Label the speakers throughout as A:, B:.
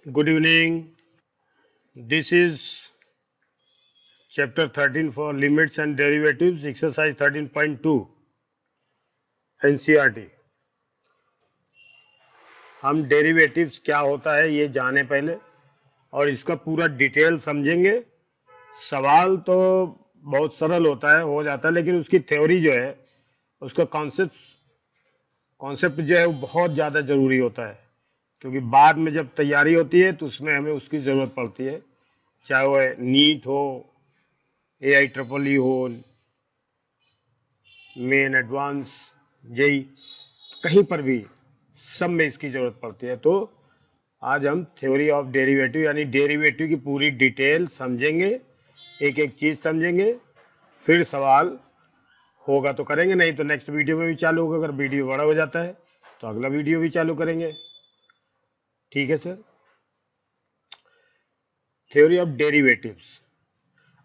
A: Good evening. This is chapter 13 for limits and derivatives, exercise 13.2 NCERT. हम derivatives क्या होता है ये जाने पहले और इसका पूरा डिटेल समझेंगे। सवाल तो बहुत सरल होता है, हो जाता है, लेकिन उसकी थ्योरी जो है, उसका कॉन्सेप्ट जो है वो बहुत ज़्यादा ज़रूरी होता है, क्योंकि बाद में जब तैयारी होती है तो उसमें हमें उसकी ज़रूरत पड़ती है, चाहे वह नीट हो, AIEEE हो, मेन एडवांस जेई, कहीं पर भी सब में इसकी जरूरत पड़ती है। तो आज हम थ्योरी ऑफ डेरिवेटिव यानी डेरिवेटिव की पूरी डिटेल समझेंगे, एक एक चीज समझेंगे, फिर सवाल होगा तो करेंगे, नहीं तो नेक्स्ट वीडियो में भी चालू होगा। अगर वीडियो बड़ा हो जाता है तो अगला वीडियो भी चालू करेंगे। ठीक है सर। Theory of derivatives.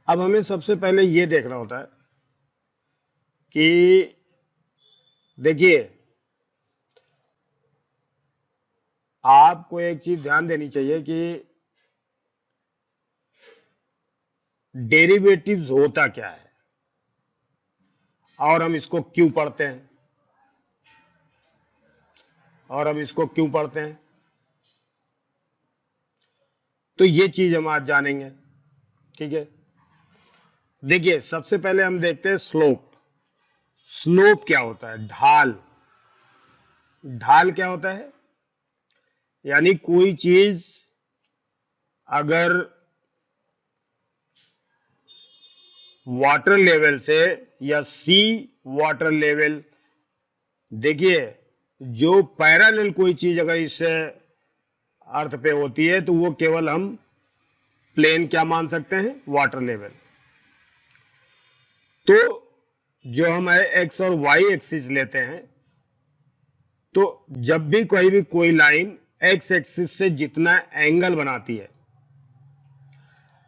A: अब हमें सबसे पहले ये देखना होता है कि देखिए, आपको एक चीज ध्यान देनी चाहिए कि डेरिवेटिव्स होता क्या है और हम इसको क्यों पढ़ते हैं तो ये चीज हम आज जानेंगे। ठीक है, देखिए सबसे पहले हम देखते हैं स्लोप क्या होता है। ढाल क्या होता है, यानी कोई चीज अगर वाटर लेवल से या सी वाटर लेवल, देखिए जो पैरेलल कोई चीज अगर इससे अर्थ पे होती है तो वो केवल हम प्लेन क्या मान सकते हैं, वाटर लेवल। तो जो हम एक्स और वाई एक्सिस लेते हैं, तो जब भी कोई लाइन एक्स एक्सिस से जितना एंगल बनाती है,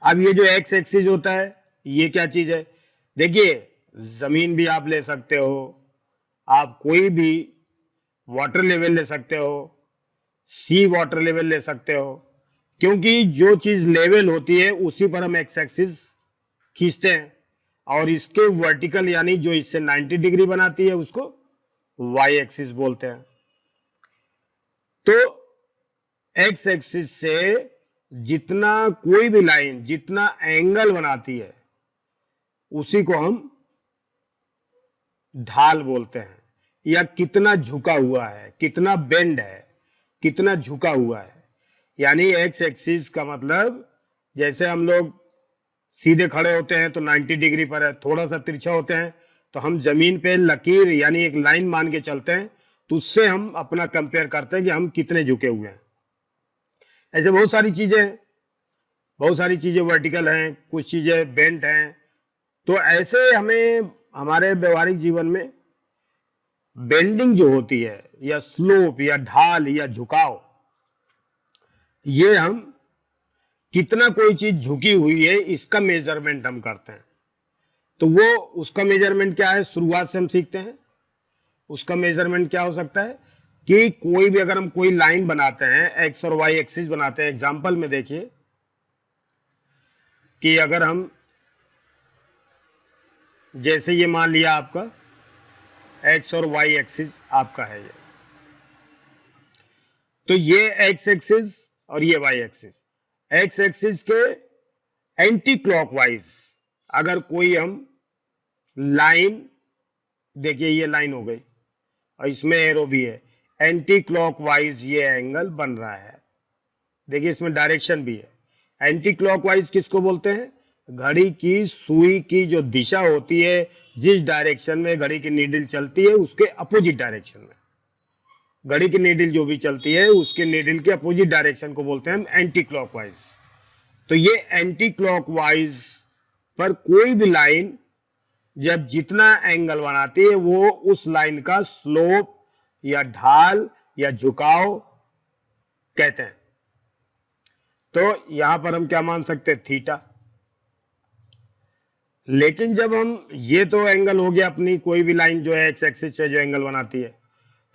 A: अब ये जो एक्स एक्सिस होता है ये क्या चीज है, देखिए जमीन भी आप ले सकते हो, आप कोई भी वाटर लेवल ले सकते हो, सी वाटर लेवल ले सकते हो, क्योंकि जो चीज लेवल होती है उसी पर हम एक्स एक्सिस खींचते हैं, और इसके वर्टिकल यानी जो इससे 90 डिग्री बनाती है उसको वाई एक्सिस बोलते हैं। तो एक्स एक्सिस से जितना कोई भी लाइन जितना एंगल बनाती है उसी को हम ढाल बोलते हैं, या कितना झुका हुआ है, कितना बेंड है, कितना झुका हुआ है। यानी एक्स एक्सिस का मतलब, जैसे हम लोग सीधे खड़े होते हैं तो 90 डिग्री पर है, थोड़ा सा तिरछा होते हैं तो हम जमीन पे लकीर यानी एक लाइन मान के चलते हैं, तो उससे हम अपना कंपेयर करते हैं कि हम कितने झुके हुए हैं। ऐसे बहुत सारी चीजें वर्टिकल हैं, कुछ चीजें बेंट हैं। तो ऐसे हमें हमारे व्यवहारिक जीवन में बेंडिंग जो होती है, या स्लोप या ढाल या झुकाव, ये हम कितना कोई चीज झुकी हुई है इसका मेजरमेंट हम करते हैं। तो वो उसका मेजरमेंट क्या है, शुरुआत से हम सीखते हैं। उसका मेजरमेंट क्या हो सकता है कि कोई भी अगर हम कोई लाइन बनाते हैं, एक्स और वाई एक्सिस बनाते हैं, एग्जांपल में देखिए कि अगर हम जैसे ये मान लिया आपका एक्स और वाई एक्सिस आपका है ये, तो ये एक्स एक्सिस और ये वाई एक्सिस, एक्स एक्सिस के एंटी क्लॉकवाइज अगर कोई हम लाइन, देखिए ये लाइन हो गई और इसमें एरो भी है, एंटी क्लॉकवाइज ये एंगल बन रहा है। देखिए इसमें डायरेक्शन भी है। एंटी क्लॉकवाइज किसको बोलते हैं, घड़ी की सुई की जो दिशा होती है, जिस डायरेक्शन में घड़ी की नीडल चलती है उसके अपोजिट डायरेक्शन में घड़ी की नीडल जो भी चलती है उसके नीडल के अपोजिट डायरेक्शन को बोलते हैं हम एंटी क्लॉकवाइज। तो ये एंटी क्लॉकवाइज पर कोई भी लाइन जब जितना एंगल बनाती है वो उस लाइन का स्लोप या ढाल या झुकाव कहते हैं। तो यहां पर हम क्या मान सकते हैं, थीटा। लेकिन जब हम, ये तो एंगल हो गया अपनी कोई भी लाइन जो है एक्स एक्सिस से जो एंगल बनाती है,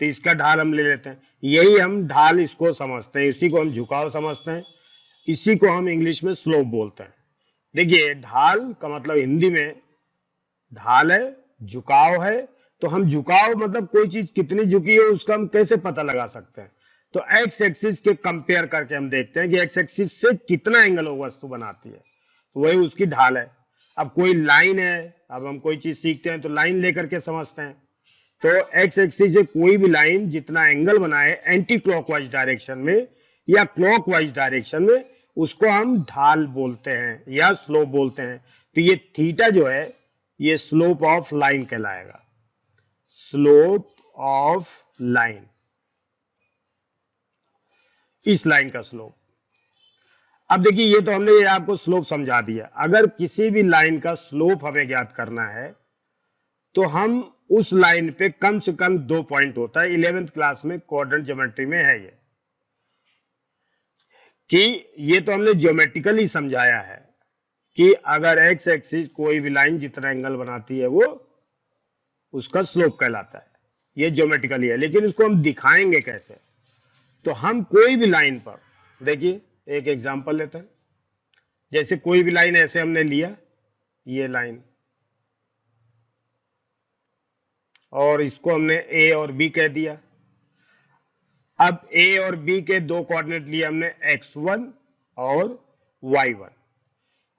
A: तो इसका ढाल हम ले लेते हैं। यही हम ढाल इसको समझते हैं, इसी को हम झुकाव समझते हैं, इसी को हम इंग्लिश में स्लोप बोलते हैं। देखिए ढाल का मतलब हिंदी में ढाल है, झुकाव है। तो हम झुकाव मतलब कोई चीज कितनी झुकी है उसका हम कैसे पता लगा सकते हैं? तो एक्स एक्सिस के कंपेयर करके हम देखते हैं कि एक्स एक्सिस से कितना एंगल वो वस्तु बनाती है, तो वही उसकी ढाल है। अब कोई लाइन है, अब हम कोई चीज सीखते हैं तो लाइन लेकर के समझते हैं। तो एक्स एक्सिस से कोई भी लाइन जितना एंगल बनाए एंटी क्लॉकवाइज डायरेक्शन में या क्लॉकवाइज डायरेक्शन में, उसको हम ढाल बोलते हैं या स्लोप बोलते हैं। तो ये थीटा जो है ये स्लोप ऑफ लाइन कहलाएगा, स्लोप ऑफ लाइन, इस लाइन का स्लोप। अब देखिए ये तो हमने ये आपको स्लोप समझा दिया। अगर किसी भी लाइन का स्लोप हमें ज्ञात करना है तो हम उस लाइन पे कम से कम 2 पॉइंट होता है, 11th क्लास में क्वाड्रेंट ज्योमेट्री में है ये, कि ये तो हमने ज्योमेट्रिकली समझाया है कि अगर एक्स एक्सिस कोई भी लाइन जितना एंगल बनाती है वो उसका स्लोप कहलाता है, ये ज्योमेट्रिकली है। लेकिन इसको हम दिखाएंगे कैसे? तो हम कोई भी लाइन पर, देखिए एक एग्जांपल लेते हैं। जैसे कोई भी लाइन ऐसे हमने लिया, ये लाइन, और इसको हमने ए और बी कह दिया। अब ए और बी के 2 कोऑर्डिनेट लिए हमने x1 और y1,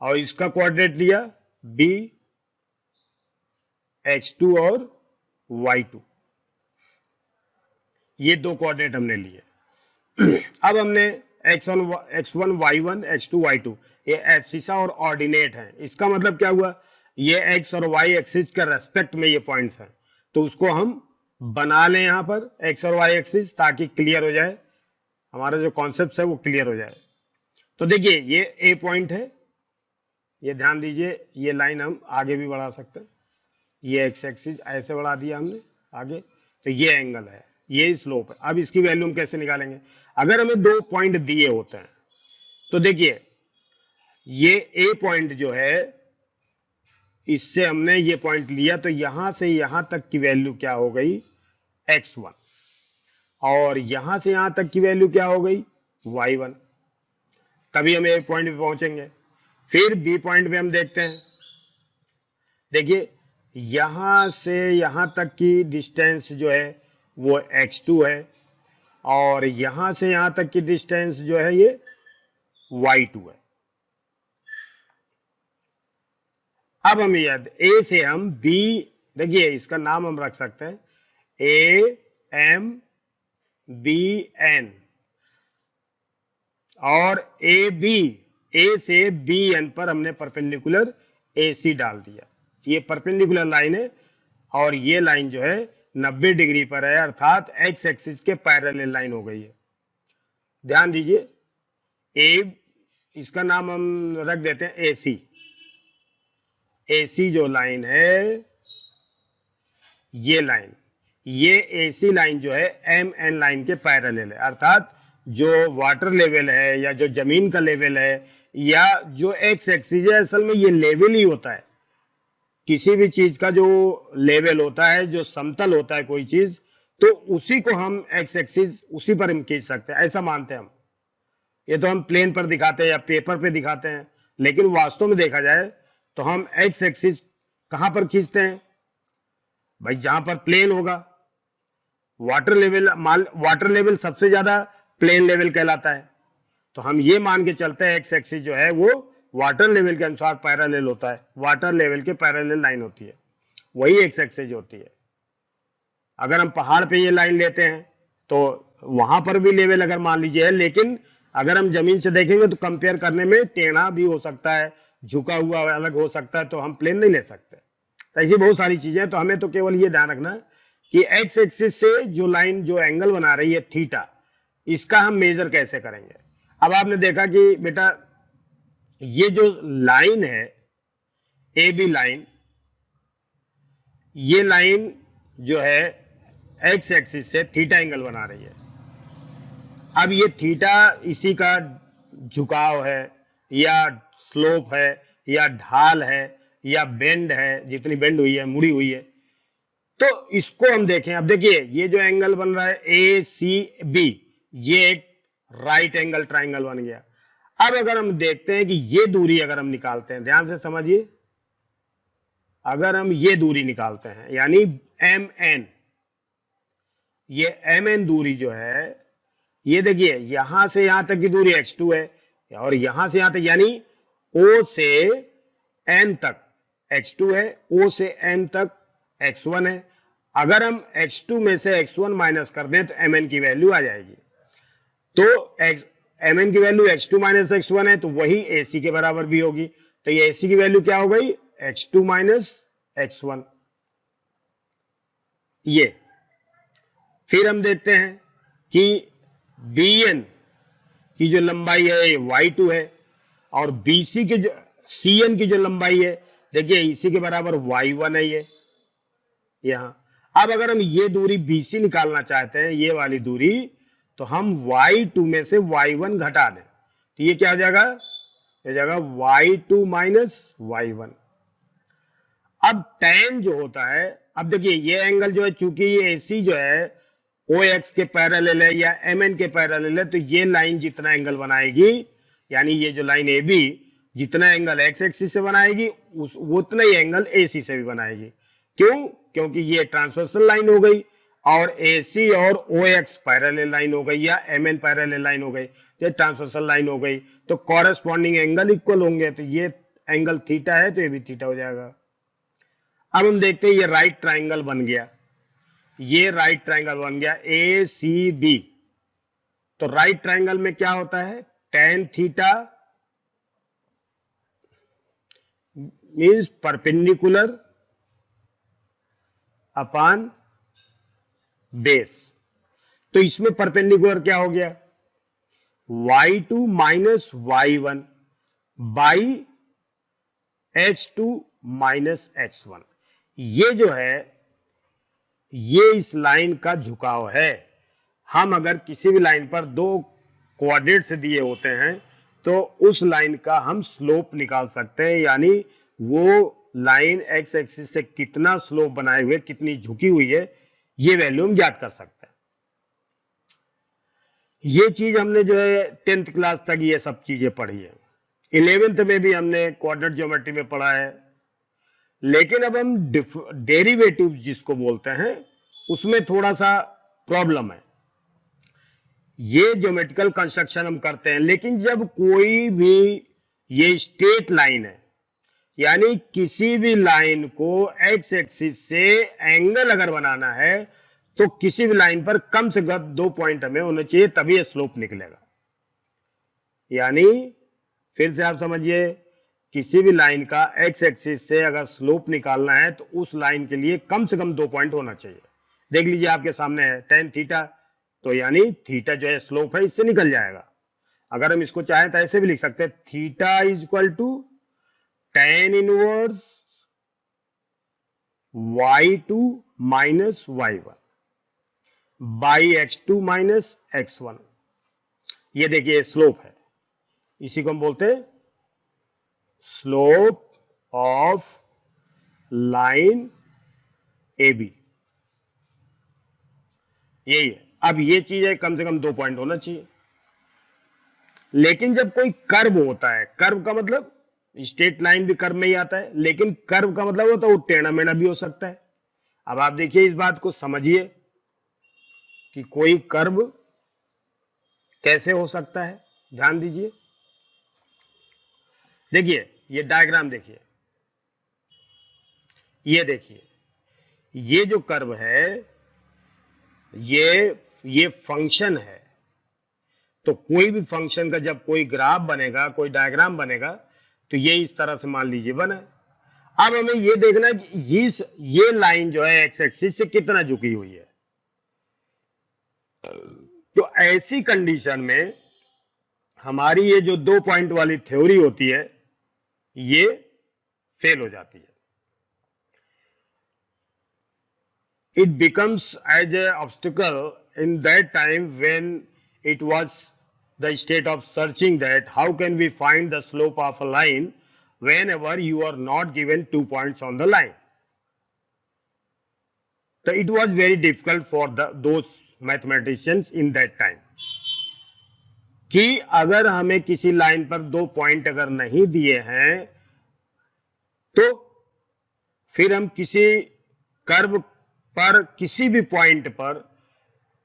A: और इसका कोऑर्डिनेट लिया b, x2 और y2, ये 2 कोऑर्डिनेट हमने लिए। अब हमने x1 y1 x2 y2, ये एब्सिसा और ऑर्डिनेट है। इसका मतलब क्या हुआ? ये x और y एक्सिस के रेस्पेक्ट में ये पॉइंट्स हैं, तो उसको हम बना लें यहां पर x और y एक्सिस, ताकि क्लियर हो जाए, हमारा जो कॉन्सेप्ट है वो क्लियर हो जाए। तो देखिए ये ए पॉइंट है, ये ध्यान दीजिए, ये लाइन हम आगे भी बढ़ा सकते हैं, ये एक्स एक्सिस ऐसे बढ़ा दिया हमने आगे, तो ये एंगल है, ये स्लोप है। अब इसकी वैल्यू हम कैसे निकालेंगे? अगर हमें 2 पॉइंट दिए होते हैं तो देखिए ये ए पॉइंट जो है, इससे हमने ये पॉइंट लिया, तो यहां से यहां तक की वैल्यू क्या हो गई? x1, और यहां से यहां तक की वैल्यू क्या हो गई? y1। तभी हम ए पॉइंट पे पहुंचेंगे। फिर बी पॉइंट पे हम देखते हैं, देखिए यहां से यहां तक की डिस्टेंस जो है वो x2 है, और यहां से यहां तक की डिस्टेंस जो है ये y2 है। अब हम याद ए से हम बी, देखिए इसका नाम हम रख सकते हैं AM BN, और ए से BN पर हमने परपेंडिकुलर AC डाल दिया। ये परपेंडिकुलर लाइन है और ये लाइन जो है 90 डिग्री पर है, अर्थात एक्स एक्सिस के पैरेलल लाइन हो गई है। ध्यान दीजिए, ए, इसका नाम हम रख देते हैं AC। AC जो लाइन है, ये लाइन, ये AC लाइन जो है MN लाइन के पैरेलल है, अर्थात जो वाटर लेवल है या जो जमीन का लेवल है या जो एक्स एक्सिस है, असल में ये लेवल ही होता है। किसी भी चीज का जो लेवल होता है, जो समतल होता है कोई चीज, तो उसी को हम एक्स एक्सिस उसी पर हम खींच सकते हैं, ऐसा मानते हैं हम। ये तो हम प्लेन पर दिखाते हैं या पेपर पे दिखाते हैं, लेकिन वास्तव में देखा जाए तो हम एक्स एक्सिस कहां पर खींचते हैं भाई? जहां पर प्लेन होगा। वाटर लेवल सबसे ज्यादा प्लेन लेवल कहलाता है, तो हम ये मान के चलते हैं एक्स एक्सिस जो है वो वाटर लेवल के अनुसार पैरेलल होता है, वाटर लेवल के पैरेलल लाइन होती है, वही एक्स एक्सिस होती है। अगर हम पहाड़ पे ये लाइन लेते हैं तो वहां पर भी लेवल अगर मान लीजिए है, लेकिन अगर हम जमीन से देखेंगे तो कंपेयर करने में टेढ़ा भी हो सकता है, झुका हुआ अलग हो सकता है, तो हम प्लेन नहीं ले सकते। तो ऐसी बहुत सारी चीजें, तो हमें तो केवल ये ध्यान रखना है कि एक्स एक्सिस से जो लाइन जो एंगल बना रही है थीटा, इसका हम मेजर कैसे करेंगे। अब आपने देखा कि बेटा ये जो लाइन है AB लाइन, ये लाइन जो है एक्स एक्सिस से थीटा एंगल बना रही है। अब ये थीटा इसी का झुकाव है या स्लोप है या ढाल है या बेंड है, जितनी बेंड हुई है, मुड़ी हुई है। तो इसको हम देखें, अब देखिए ये जो एंगल बन रहा है ए सी बी, ये एक राइट एंगल ट्राइंगल बन गया। अब अगर हम देखते हैं कि ये दूरी अगर हम निकालते हैं, ध्यान से समझिए, अगर हम ये दूरी निकालते हैं यानी एम एन, ये एम एन दूरी जो है, ये देखिए यहां से यहां तक की दूरी x2 है और यहां से यहां तक यानी O से N तक x2 है, O से N तक x1 है। अगर हम x2 में से x1 माइनस कर दें तो mn की वैल्यू आ जाएगी। तो mn की वैल्यू x2 माइनस x1 है तो वही AC के बराबर भी होगी। तो ये AC की वैल्यू क्या हो गई, x2 माइनस x1। ये फिर हम देखते हैं कि BN की जो लंबाई है ये y2 है और BC की जो CN की जो लंबाई है, देखिए इसी के बराबर y1 है ये यहां। अब अगर हम ये दूरी BC निकालना चाहते हैं, ये वाली दूरी, तो हम y2 में से y1 घटा दें तो ये क्या हो जाएगा, हो जाएगा y2 माइनस y1। अब tan जो होता है, अब देखिए ये एंगल जो है, चूंकि ये AC जो है OX के पैरेलल है या MN के पैरेलल है, तो ये लाइन जितना एंगल बनाएगी, यानी ये जो लाइन AB जितना एंगल x एक्सिस से बनाएगी उतना ही एंगल AC से भी बनाएगी। क्यों, क्योंकि ये ट्रांसवर्सल लाइन हो गई और AC और OX पैरेलल लाइन हो गई या MN पैरेलल लाइन हो गई, ये ट्रांसवर्सल लाइन हो गई, तो कॉरेस्पॉन्डिंग एंगल इक्वल होंगे। तो ये एंगल थीटा है तो ये भी थीटा हो जाएगा। अब हम देखते हैं ये राइट ट्राइंगल बन गया, ये राइट ट्राइंगल बन गया ACB। तो राइट ट्राइंगल में क्या होता है, tan theta means perpendicular upon base. तो इसमें परपेंडिकुलर क्या हो गया, y2 minus y1 by h2 minus x1। ये जो है ये इस लाइन का झुकाव है। हम अगर किसी भी लाइन पर दो कोऑर्डिनेट्स दिए होते हैं तो उस लाइन का हम स्लोप निकाल सकते हैं, यानी वो लाइन एक्स एक्सिस से कितना स्लोप बनाए हुए, कितनी झुकी हुई है, ये वैल्यू हम ज्ञात कर सकते हैं। ये चीज हमने जो है 10th क्लास तक ये सब चीजें पढ़ी है, 11th में भी हमने कोऑर्डिनेट ज्योमेट्री में पढ़ा है। लेकिन अब हम डेरिवेटिव जिसको बोलते हैं उसमें थोड़ा सा प्रॉब्लम है। ये ज्योमेट्रिकल कंस्ट्रक्शन हम करते हैं, लेकिन जब कोई भी ये स्ट्रेट लाइन है, यानी किसी भी लाइन को एक्स एक्सिस से एंगल अगर बनाना है तो किसी भी लाइन पर कम से कम 2 पॉइंट हमें होने चाहिए, तभी ये स्लोप निकलेगा। यानी फिर से आप समझिए, किसी भी लाइन का एक्स एक्सिस से अगर स्लोप निकालना है तो उस लाइन के लिए कम से कम 2 पॉइंट होना चाहिए। देख लीजिए आपके सामने है tan थीटा, तो यानी थीटा जो है स्लोप है, इससे निकल जाएगा। अगर हम इसको चाहें तो ऐसे भी लिख सकते हैं, theta is equal to tan inverse y2 minus y1 by x2 minus x1। ये देखिए स्लोप है, इसी को हम बोलते हैं स्लोप ऑफ लाइन AB। यही है। अब ये चीज है, कम से कम 2 पॉइंट होना चाहिए। लेकिन जब कोई कर्व होता है, कर्व का मतलब स्ट्रेट लाइन भी कर्व में ही आता है, लेकिन कर्व का मतलब होता है वो टेढ़ा मेढ़ा भी हो सकता है। अब आप देखिए इस बात को समझिए कि कोई कर्व कैसे हो सकता है, ध्यान दीजिए। देखिए ये डायग्राम देखिए, ये देखिए, ये जो कर्व है ये फंक्शन है। तो कोई भी फंक्शन का जब कोई ग्राफ बनेगा, कोई डायग्राम बनेगा, तो ये इस तरह से मान लीजिए बना है। अब हमें ये देखना है कि ये लाइन जो है एक्स एक्सिस से कितना झुकी हुई है। तो ऐसी कंडीशन में हमारी ये जो 2 पॉइंट वाली थ्योरी होती है ये फेल हो जाती है। It becomes as an obstacle in that time when it was the state of searching that how can we find the slope of a line whenever you are not given 2 points on the line. तो it was very difficult for those mathematicians in that time कि अगर हमें किसी line पर 2 point अगर नहीं दिए हैं तो फिर हम किसी कर्व पर किसी भी पॉइंट पर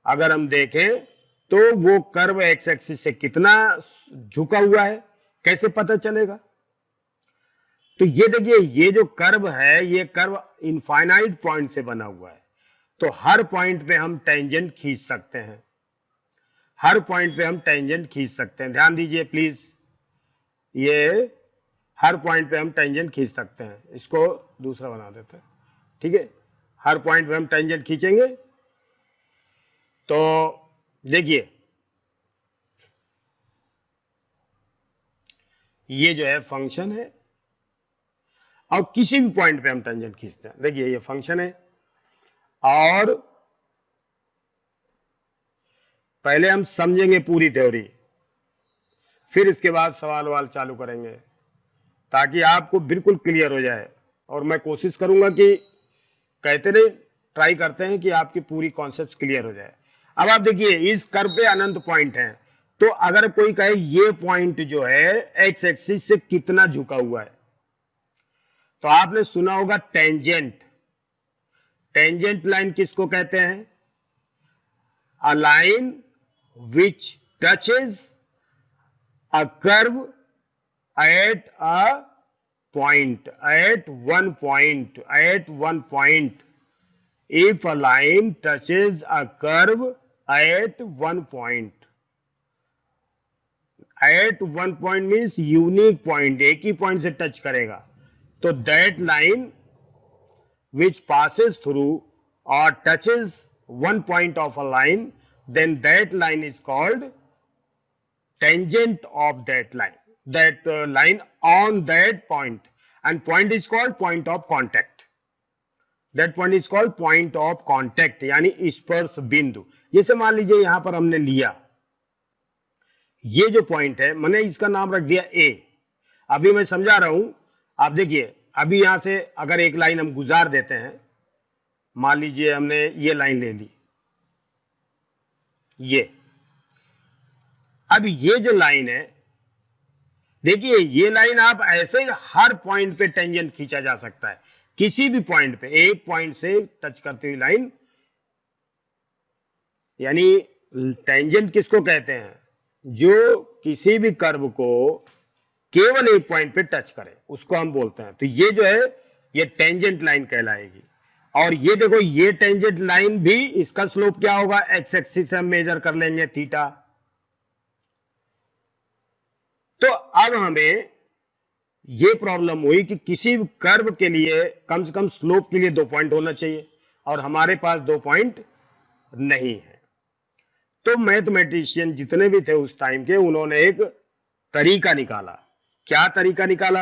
A: अगर हम देखें तो वो कर्व एक्स एक्सिस से कितना झुका हुआ है कैसे पता चलेगा। तो ये देखिए ये जो कर्व है ये कर्व इनफाइनाइट पॉइंट से बना हुआ है, तो हर पॉइंट पे हम टेंजेंट खींच सकते हैं, हर पॉइंट पे हम टेंजेंट खींच सकते हैं। ध्यान दीजिए प्लीज, ये हर पॉइंट पे हम टेंजेंट खींच सकते हैं। इसको दूसरा बना देते हैं, ठीक है। हर पॉइंट पे हम टेंजेंट खींचेंगे तो देखिए ये जो है फंक्शन है और किसी भी पॉइंट पे हम टेंजेंट खींचते हैं। देखिए ये फंक्शन है और पहले हम समझेंगे पूरी थ्योरी, फिर इसके बाद सवाल वाल चालू करेंगे ताकि आपको बिल्कुल क्लियर हो जाए। और मैं कोशिश करूंगा कि कहते नहीं, ट्राई करते हैं कि आपकी पूरी कॉन्सेप्ट क्लियर हो जाए। अब आप देखिए इस कर्व पे अनंत पॉइंट हैं, तो अगर कोई कहे ये पॉइंट जो है एक्स एक्सिस से कितना झुका हुआ है, तो आपने सुना होगा टेंजेंट। टेंजेंट लाइन किसको कहते हैं? A line which touches a curve at a point, at one point, at one point. If a line touches a curve at one point, at one point means unique point, एक ही point से touch करेगा, तो that line which passes through or touches one point of a line, then that line is called tangent of that line, that line on that point, and point is called point of contact. That point is called point of contact, यानी स्पर्श बिंदु। जैसे मान लीजिए यहां पर हमने लिया ये जो पॉइंट है, मैंने इसका नाम रख दिया ए। अभी मैं समझा रहा हूं, आप देखिए अभी यहां से अगर एक लाइन हम गुजार देते हैं, मान लीजिए हमने ये लाइन ले ली, ये अब ये जो लाइन है, देखिए ये लाइन आप ऐसे हर पॉइंट पे टेंजेंट खींचा जा सकता है, किसी भी पॉइंट पे एक पॉइंट से टच करती हुई लाइन, यानी टेंजेंट किसको कहते हैं? जो किसी भी कर्व को केवल एक पॉइंट पे टच करे उसको हम बोलते हैं। तो ये जो है ये टेंजेंट लाइन कहलाएगी। और ये देखो ये टेंजेंट लाइन भी, इसका स्लोप क्या होगा? एक्स एक्सिस से हम मेजर कर लेंगे थीटा। तो अब हमें ये प्रॉब्लम हुई कि किसी कर्व के लिए कम से कम स्लोप के लिए 2 पॉइंट होना चाहिए और हमारे पास 2 पॉइंट नहीं है। तो मैथमेटिशियन जितने भी थे उस टाइम के, उन्होंने एक तरीका निकाला। क्या तरीका निकाला?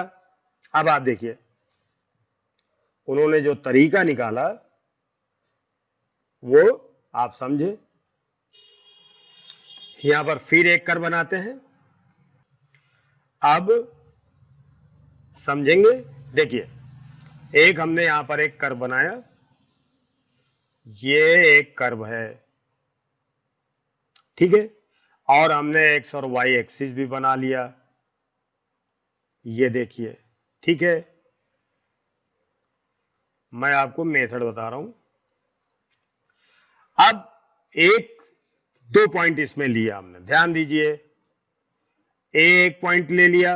A: अब आप देखिए उन्होंने जो तरीका निकाला वो आप समझे। यहां पर फिर एक कर्व बनाते हैं, अब समझेंगे। देखिए एक हमने यहां पर एक कर्व बनाया, ये एक कर्व है, ठीक है। और हमने एक्स और वाई एक्सिस भी बना लिया, ये देखिए, ठीक है। मैं आपको मेथड बता रहा हूं। अब एक 2 पॉइंट इसमें लिया हमने, ध्यान दीजिए, एक पॉइंट ले लिया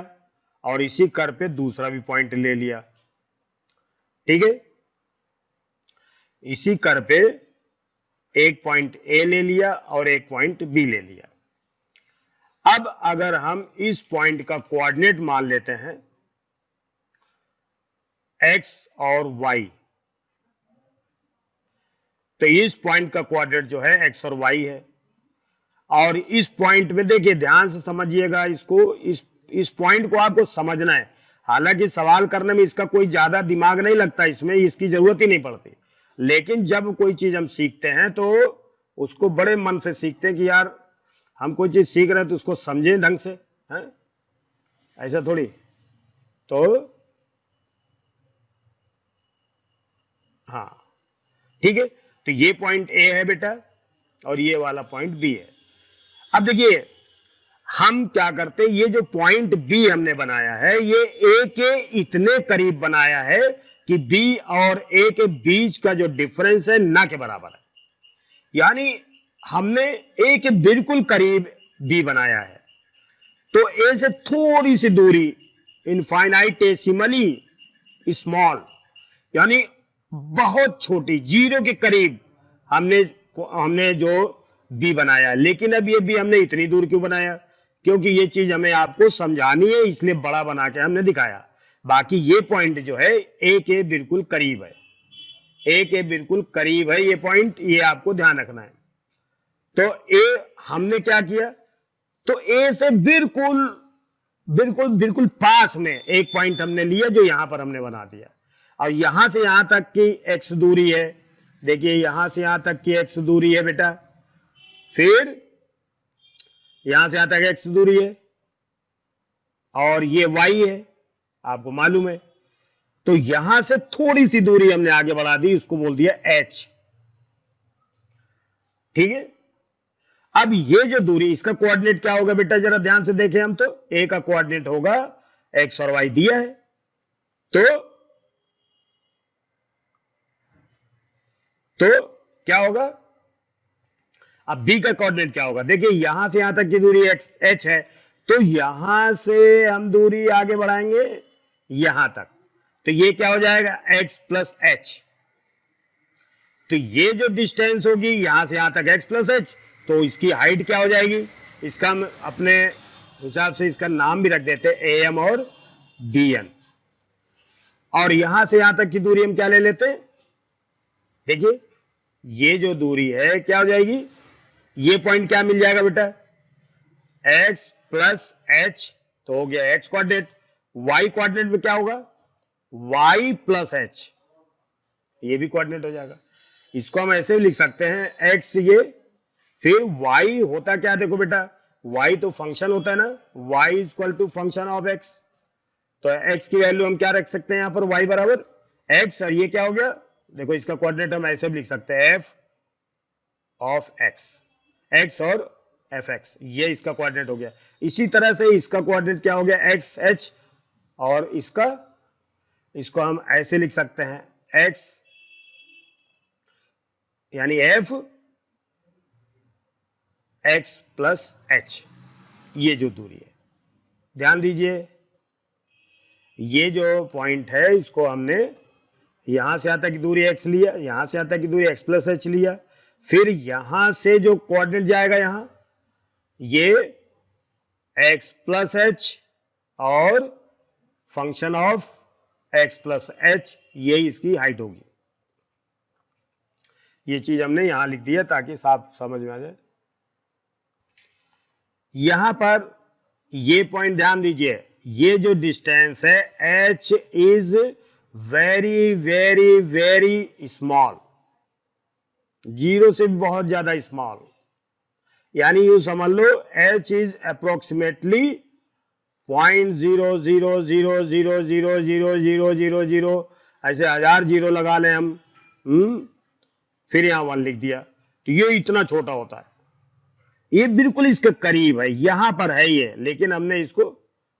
A: और इसी कर्व पे दूसरा भी पॉइंट ले लिया, ठीक है। इसी कर्व पे एक पॉइंट ए ले लिया और एक पॉइंट बी ले लिया। अब अगर हम इस पॉइंट का कोऑर्डिनेट मान लेते हैं एक्स और वाई, तो इस पॉइंट का कोऑर्डिनेट जो है एक्स और वाई है। और इस पॉइंट में देखिए ध्यान से समझिएगा इसको, इस पॉइंट को आपको समझना है। हालांकि सवाल करने में इसका कोई ज्यादा दिमाग नहीं लगता, इसमें इसकी जरूरत ही नहीं पड़ती, लेकिन जब कोई चीज हम सीखते हैं तो उसको बड़े मन से सीखते हैं कि यार हम कोई चीज सीख रहे हैं तो उसको समझे ढंग से, है ऐसा थोड़ी। तो हाँ ठीक है। तो ये पॉइंट ए है बेटा और ये वाला पॉइंट बी है। अब देखिए हम क्या करते हैं, ये जो पॉइंट बी हमने बनाया है ये ए के इतने करीब बनाया है कि बी और ए के बीच का जो डिफरेंस है ना के बराबर है, यानी हमने ए के बिल्कुल करीब बी बनाया है। तो ए से थोड़ी सी दूरी इनफाइनाइटेसिमली स्मॉल, यानी बहुत छोटी, जीरो के करीब हमने जो बी बनाया। लेकिन अब ये बी हमने इतनी दूर क्यों बनाया, क्योंकि ये चीज हमें आपको समझानी है, इसलिए बड़ा बना के हमने दिखाया। बाकी ये पॉइंट जो है ए के बिल्कुल करीब है, ए के बिल्कुल करीब है ये पॉइंट, ये आपको ध्यान रखना है। तो ए हमने क्या किया, तो ए से बिल्कुल बिल्कुल बिल्कुल पास में एक पॉइंट हमने लिया जो यहां पर हमने बना दिया। और यहां से यहां तक की एक्स दूरी है, देखिए यहां से यहां तक की एक्स दूरी है बेटा, फिर यहां से यहां तक एक्स दूरी है और ये वाई है, आपको मालूम है। तो यहां से थोड़ी सी दूरी हमने आगे बढ़ा दी, उसको बोल दिया एच, ठीक है। अब ये जो दूरी, इसका कोऑर्डिनेट क्या होगा बेटा, जरा ध्यान से देखें हम, तो ए का कोऑर्डिनेट होगा एक्स और वाई दिया है, तो क्या होगा। अब बी का कोऑर्डिनेट क्या होगा, देखिए यहां से यहां तक की दूरी एक्स एच है, तो यहां से हम दूरी आगे बढ़ाएंगे यहां तक, तो ये क्या हो जाएगा एक्स प्लस एच। तो ये जो डिस्टेंस होगी यहां से यहां तक एक्स प्लस एच, तो इसकी हाइट क्या हो जाएगी, इसका हम अपने हिसाब से इसका नाम भी रख देते हैं ए एम और बी एन। और यहां से यहां तक की दूरी हम क्या ले लेते हैं, देखिए ये जो दूरी है क्या हो जाएगी, ये पॉइंट क्या मिल जाएगा बेटा एक्स प्लस एच, तो हो गया एक्स कोऑर्डिनेट। वाई कोऑर्डिनेट में क्या होगा वाई प्लस एच, ये भी कोऑर्डिनेट हो जाएगा। इसको हम ऐसे भी लिख सकते हैं एक्स ये, फिर y होता क्या, देखो बेटा y तो फंक्शन होता है ना, y equal to function of x, तो x की वैल्यू हम क्या रख सकते हैं यहां पर y बराबर x, और ये क्या हो गया, देखो इसका कोऑर्डिनेट हम ऐसे भी लिख सकते हैं f ऑफ x, x और fx, ये इसका कोऑर्डिनेट हो गया। इसी तरह से इसका कोऑर्डिनेट क्या हो गया x h, और इसको हम ऐसे लिख सकते हैं x यानी f x प्लस एच, ये जो दूरी है, ध्यान दीजिए ये जो पॉइंट है इसको हमने यहां से यहां तक की दूरी x लिया, यहां से यहां तक की दूरी x प्लस एच लिया, फिर यहां से जो कोऑर्डिनेट जाएगा यहां ये x प्लस एच और function of x plus H, ये इसकी हाइट होगी। ये चीज हमने यहां लिख दिया ताकि साफ समझ में आ जाए। यहां पर ये पॉइंट ध्यान दीजिए, ये जो डिस्टेंस है h is very very very small, zero से भी बहुत ज्यादा स्मॉल, यानी यू समझ लो h इज अप्रोक्सीमेटली 0.000000000, ऐसे 1000 जीरो लगा लें हम, फिर यहां 1 लिख दिया, तो ये इतना छोटा होता है, ये बिल्कुल इसके करीब है, यहां पर है ये, लेकिन हमने इसको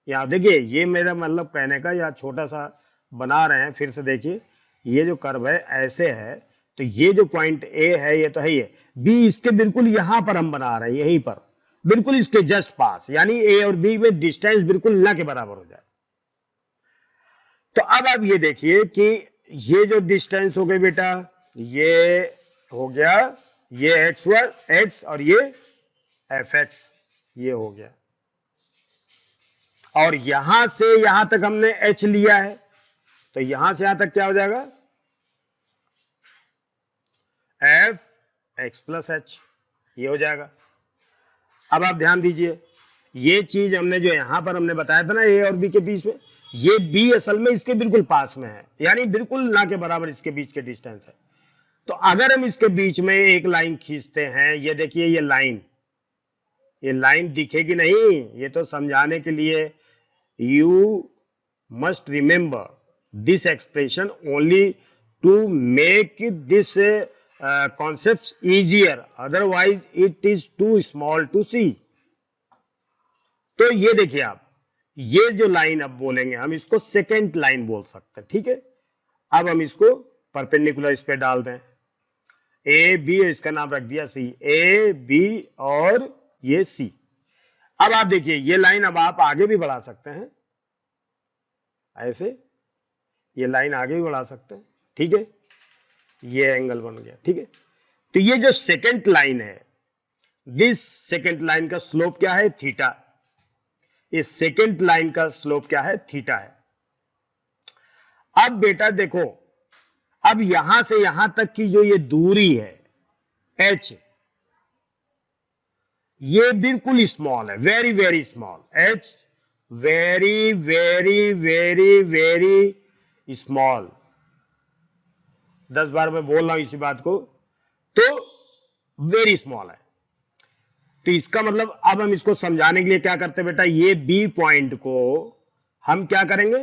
A: यहां, देखिए ये मेरा मतलब कहने का, या छोटा सा बना रहे हैं, फिर से देखिए ये जो कर्व है ऐसे है, तो ये जो पॉइंट ए है ये तो है ही है, बी इसके बिल्कुल यहां पर हम बना रहे हैं, यहीं पर बिल्कुल इसके जस्ट पास, यानी ए और बी में डिस्टेंस बिल्कुल ना के बराबर हो जाए। तो अब आप ये देखिए कि ये जो डिस्टेंस हो गई बेटा, ये हो गया ये एक्स और ये एफ एक्स, ये हो गया, और यहां से यहां तक हमने h लिया है, तो यहां से यहां तक क्या हो जाएगा एफ एक्स प्लस एच, ये हो जाएगा। अब आप ध्यान दीजिए ये चीज हमने जो यहां पर हमने बताया था ना ए और बी के बीच में, ये बी असल में इसके बिल्कुल पास में है, यानी बिल्कुल ना के बराबर इसके बीच के डिस्टेंस है। तो अगर हम इसके बीच में एक लाइन खींचते हैं, ये देखिए ये लाइन दिखेगी नहीं, ये तो समझाने के लिए, you must remember this expression only to make this concepts easier, otherwise it is too small to see. तो ये देखिए आप, ये जो लाइन अब बोलेंगे हम इसको सेकेंड लाइन बोल सकते हैं, ठीक है। अब हम इसको परपेंडिकुलर इस पे डाल दें, ए बी, इसका नाम रख दिया सी, ए बी और ये सी। अब आप देखिए ये लाइन अब आप आगे भी बढ़ा सकते हैं, ऐसे ये लाइन आगे भी बढ़ा सकते हैं, ठीक है। ये एंगल बन गया, ठीक है। तो ये जो सेकेंड लाइन है, दिस सेकेंड लाइन का स्लोप क्या है, थीटा। इस सेकेंड लाइन का स्लोप क्या है, थीटा है। अब बेटा देखो, अब यहां से यहां तक की जो ये दूरी है h, ये बिल्कुल स्मॉल है, very very small, h very very very very small. 10 बार मैं बोल रहा हूं इसी बात को, तो वेरी स्मॉल है। तो इसका मतलब अब हम इसको समझाने के लिए क्या करते हैं बेटा, ये बी पॉइंट को हम क्या करेंगे,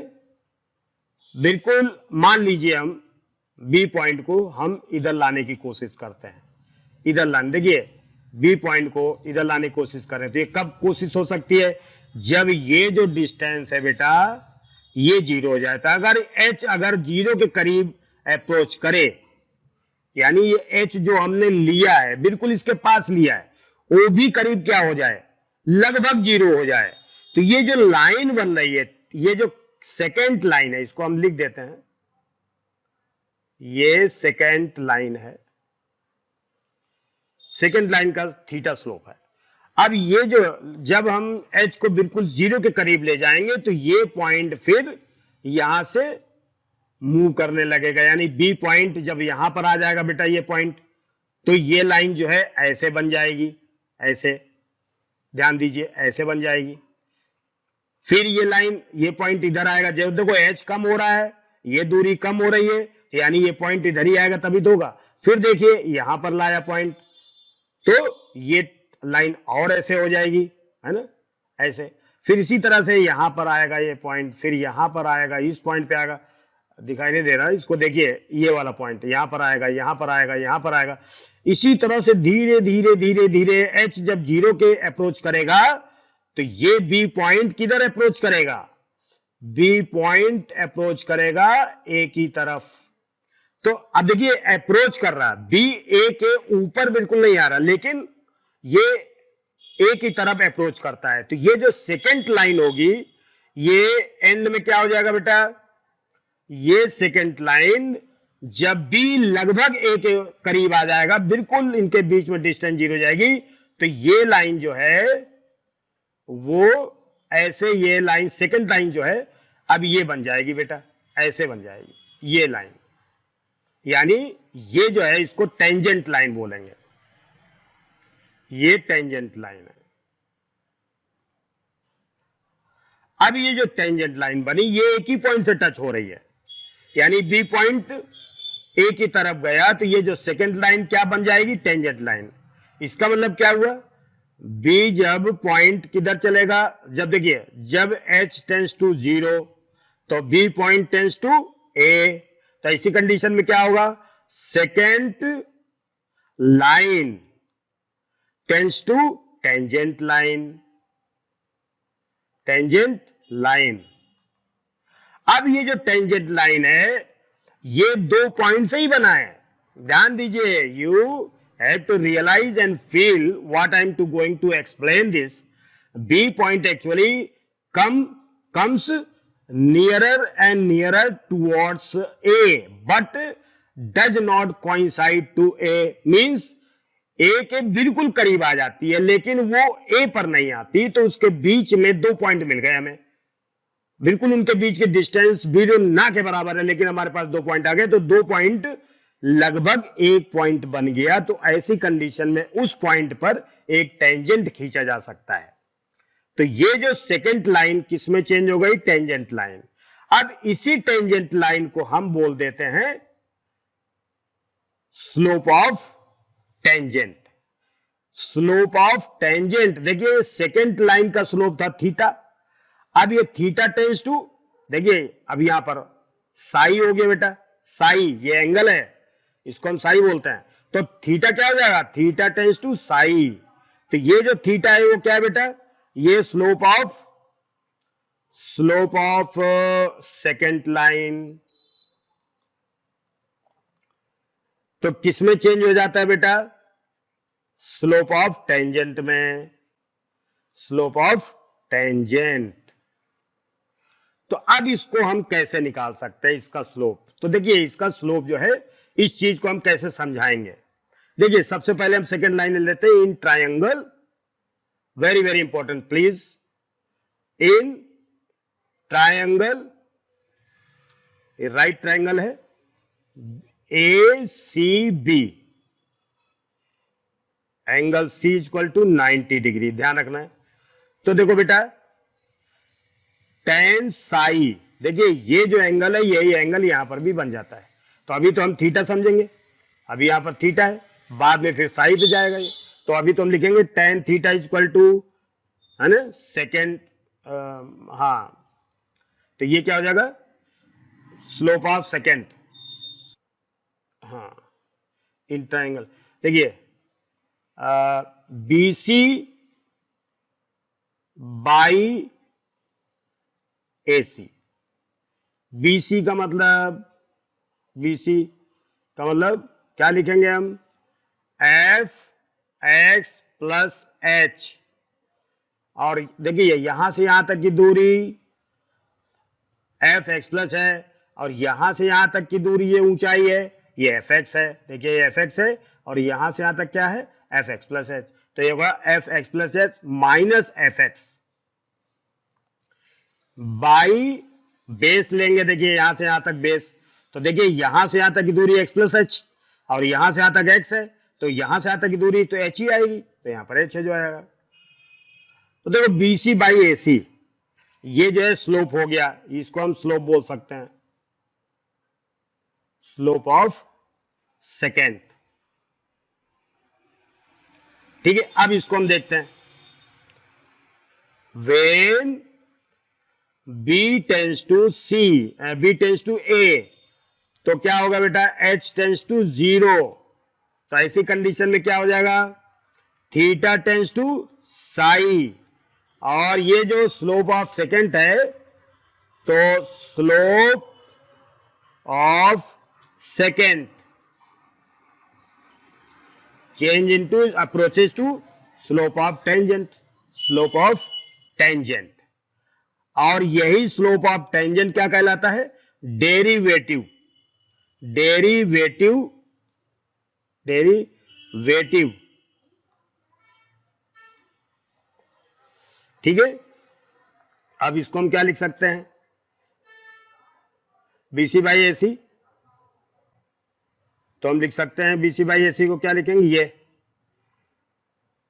A: बिल्कुल मान लीजिए हम बी पॉइंट को हम इधर लाने की कोशिश करते हैं, इधर लाने, देखिए बी पॉइंट को इधर लाने की कोशिश कर रहे हैं। तो ये कब कोशिश हो सकती है, जब ये जो डिस्टेंस है बेटा ये 0 हो जाता है। अगर h अगर 0 के करीब अप्रोच करे, यानी ये h जो हमने लिया है बिल्कुल इसके पास लिया है, वो भी करीब क्या हो जाए, लगभग 0 हो जाए, तो ये जो लाइन बन रही है, ये जो सेकेंड लाइन है, इसको हम लिख देते हैं, ये सेकेंड लाइन है, सेकेंड लाइन का थीटा स्लोप है। अब ये जो, जब हम h को बिल्कुल 0 के करीब ले जाएंगे तो ये पॉइंट फिर यहां से मूव करने लगेगा, यानी बी पॉइंट जब यहां पर आ जाएगा बेटा ये पॉइंट, तो ये लाइन जो है ऐसे बन जाएगी, ऐसे ध्यान दीजिए, ऐसे बन जाएगी। फिर ये लाइन, ये पॉइंट इधर आएगा, जब देखो h कम हो रहा है, ये दूरी कम हो रही है, तो यानी ये पॉइंट इधर ही आएगा तभी तो होगा। फिर देखिए यहां पर लाया पॉइंट, तो ये लाइन और ऐसे हो जाएगी, है ना, ऐसे। फिर इसी तरह से यहां पर आएगा ये पॉइंट, फिर यहां पर आएगा, इस पॉइंट पे आएगा, दिखाई नहीं दे रहा इसको, देखिए ये वाला पॉइंट यहां पर आएगा, यहां पर आएगा, यहां पर आएगा। इसी तरह से धीरे धीरे धीरे धीरे h जब 0 के अप्रोच करेगा तो ये बी पॉइंट किधर अप्रोच करेगा, बी पॉइंट अप्रोच करेगा ए की तरफ। तो अब देखिए अप्रोच कर रहा है, बी ए के ऊपर बिल्कुल नहीं आ रहा, लेकिन ये ए की तरफ अप्रोच करता है। तो ये जो सेकेंड लाइन होगी, ये एंड में क्या हो जाएगा बेटा, ये सेकेंड लाइन जब भी लगभग ए के करीब आ जाएगा, बिल्कुल इनके बीच में डिस्टेंस 0 हो जाएगी, तो ये लाइन जो है वो ऐसे, ये लाइन सेकेंड लाइन जो है अब ये बन जाएगी बेटा, ऐसे बन जाएगी ये लाइन, यानी ये जो है इसको टेंजेंट लाइन बोलेंगे, ये टेंजेंट लाइन है। अब ये जो टेंजेंट लाइन बनी, ये एक ही पॉइंट से टच हो रही है, यानी बी पॉइंट ए की तरफ गया, तो ये जो सेकेंड लाइन क्या बन जाएगी, टेंजेंट लाइन। इसका मतलब क्या हुआ, बी जब पॉइंट किधर चलेगा, जब देखिए जब h टेंस टू 0 तो B point tends to A, तो इसी कंडीशन में क्या होगा, secant line tends to tangent line, tangent line. अब ये जो टेंजेंट लाइन है ये 2 पॉइंट से ही बना है, ध्यान दीजिए, you have to realise and feel what I am to going to explain this. B point actually comes nearer and nearer towards A but does not coincide to A, means A के बिल्कुल करीब आ जाती है लेकिन वो A पर नहीं आती, तो उसके बीच में 2 पॉइंट मिल गए हमें, बिल्कुल उनके बीच के डिस्टेंस बिल्कुल ना के बराबर है, लेकिन हमारे पास 2 पॉइंट आ गए, तो 2 पॉइंट लगभग 1 पॉइंट बन गया। तो ऐसी कंडीशन में उस पॉइंट पर एक टेंजेंट खींचा जा सकता है। तो ये जो सेकेंड लाइन किसमें चेंज हो गई, टेंजेंट लाइन। अब इसी टेंजेंट लाइन को हम बोल देते हैं slope of tangent. Slope of tangent, देखिए सेकेंड लाइन का स्लोप था थीटा, अब ये थीटा टेंस टू, देखिए अब यहां पर साई हो गया बेटा, साई ये एंगल है, इसको हम साई बोलते हैं, तो थीटा क्या हो जाएगा, थीटा टेंस टू साई। तो ये जो थीटा है वो क्या है बेटा, ये स्लोप ऑफ सेकेंड लाइन। तो किसमें चेंज हो जाता है बेटा, स्लोप ऑफ टेंजेंट में, स्लोप ऑफ टेंजेंट। तो अब इसको हम कैसे निकाल सकते हैं इसका स्लोप। तो देखिए इसका स्लोप जो है, इस चीज को हम कैसे समझाएंगे। देखिए सबसे पहले हम सेकेंड लाइन लेते हैं। In triangle, very very important please, in triangle, ये राइट ट्रायंगल है A C B, angle C equal to 90 degree, ध्यान रखना है। तो देखो बेटा टेन साई, देखिए ये जो एंगल है यही एंगल यहां पर भी बन जाता है। तो अभी तो हम थीटा समझेंगे, अभी यहां पर थीटा है, बाद में फिर साई पे जाएगा ये। तो अभी तो हम लिखेंगे टेन थीटा इक्वल टू, है ना, सेकेंड, हाँ, तो ये क्या हो जाएगा, स्लोप ऑफ सेकेंड, हाँ, इन ट्रायंगल। देखिए BC बाई AC, BC का मतलब, BC का मतलब क्या लिखेंगे हम, FX प्लस H, और देखिए यहां से यहां तक की दूरी FX प्लस है, और यहां से यहां तक की दूरी, ये ऊंचाई है, ये FX है। देखिए ये FX है, और यहां से यहां तक क्या है, FX प्लस H। तो ये होगा FX plus H minus FX by base लेंगे। देखिए यहां से यहां तक बेस, तो देखिए यहां से यहां तक की दूरी x प्लस एच, और यहां से यहां तक x है, तो यहां से यहां तक की दूरी तो h ही आएगी, तो यहां पर h है जो आएगा। तो देखो BC बाई AC, ये जो है स्लोप हो गया, इसको हम स्लोप बोल सकते हैं, स्लोप ऑफ सेकेंड। ठीक है, अब इसको हम देखते हैं। When B tends to C, B tends to A, तो क्या होगा बेटा, H टेंस टू 0। तो ऐसी कंडीशन में क्या हो जाएगा, थीटा टेंस टू साई, और ये जो स्लोप ऑफ सेकेंड है, तो slope of secant change into approaches to slope of tangent, slope of tangent. और यही स्लोप ऑफ टेंजेंट क्या कहलाता है, डेरिवेटिव, डेरिवेटिव, डेरिवेटिव। ठीक है, अब इसको हम क्या लिख सकते हैं, BC बाई AC, तो हम लिख सकते हैं BC बाई AC को क्या लिखेंगे, ये,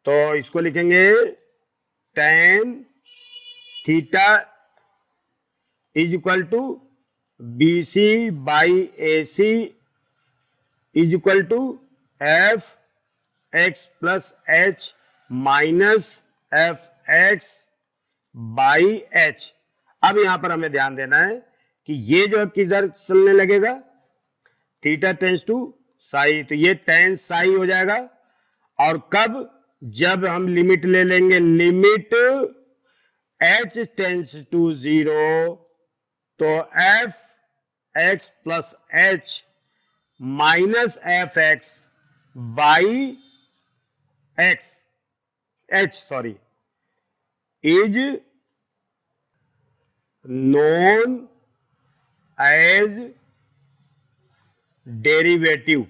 A: तो इसको लिखेंगे tan theta is equal to BC by AC is equal to FX plus H minus FX by H। अब यहां पर हमें ध्यान देना है कि ये जो किधर चलने लगेगा, थीटा टेंस टू साई, तो ये टेन साई हो जाएगा। और कब, जब हम लिमिट ले लेंगे, लिमिट H टेंस टू 0, तो FX plus H minus FX by H is known as derivative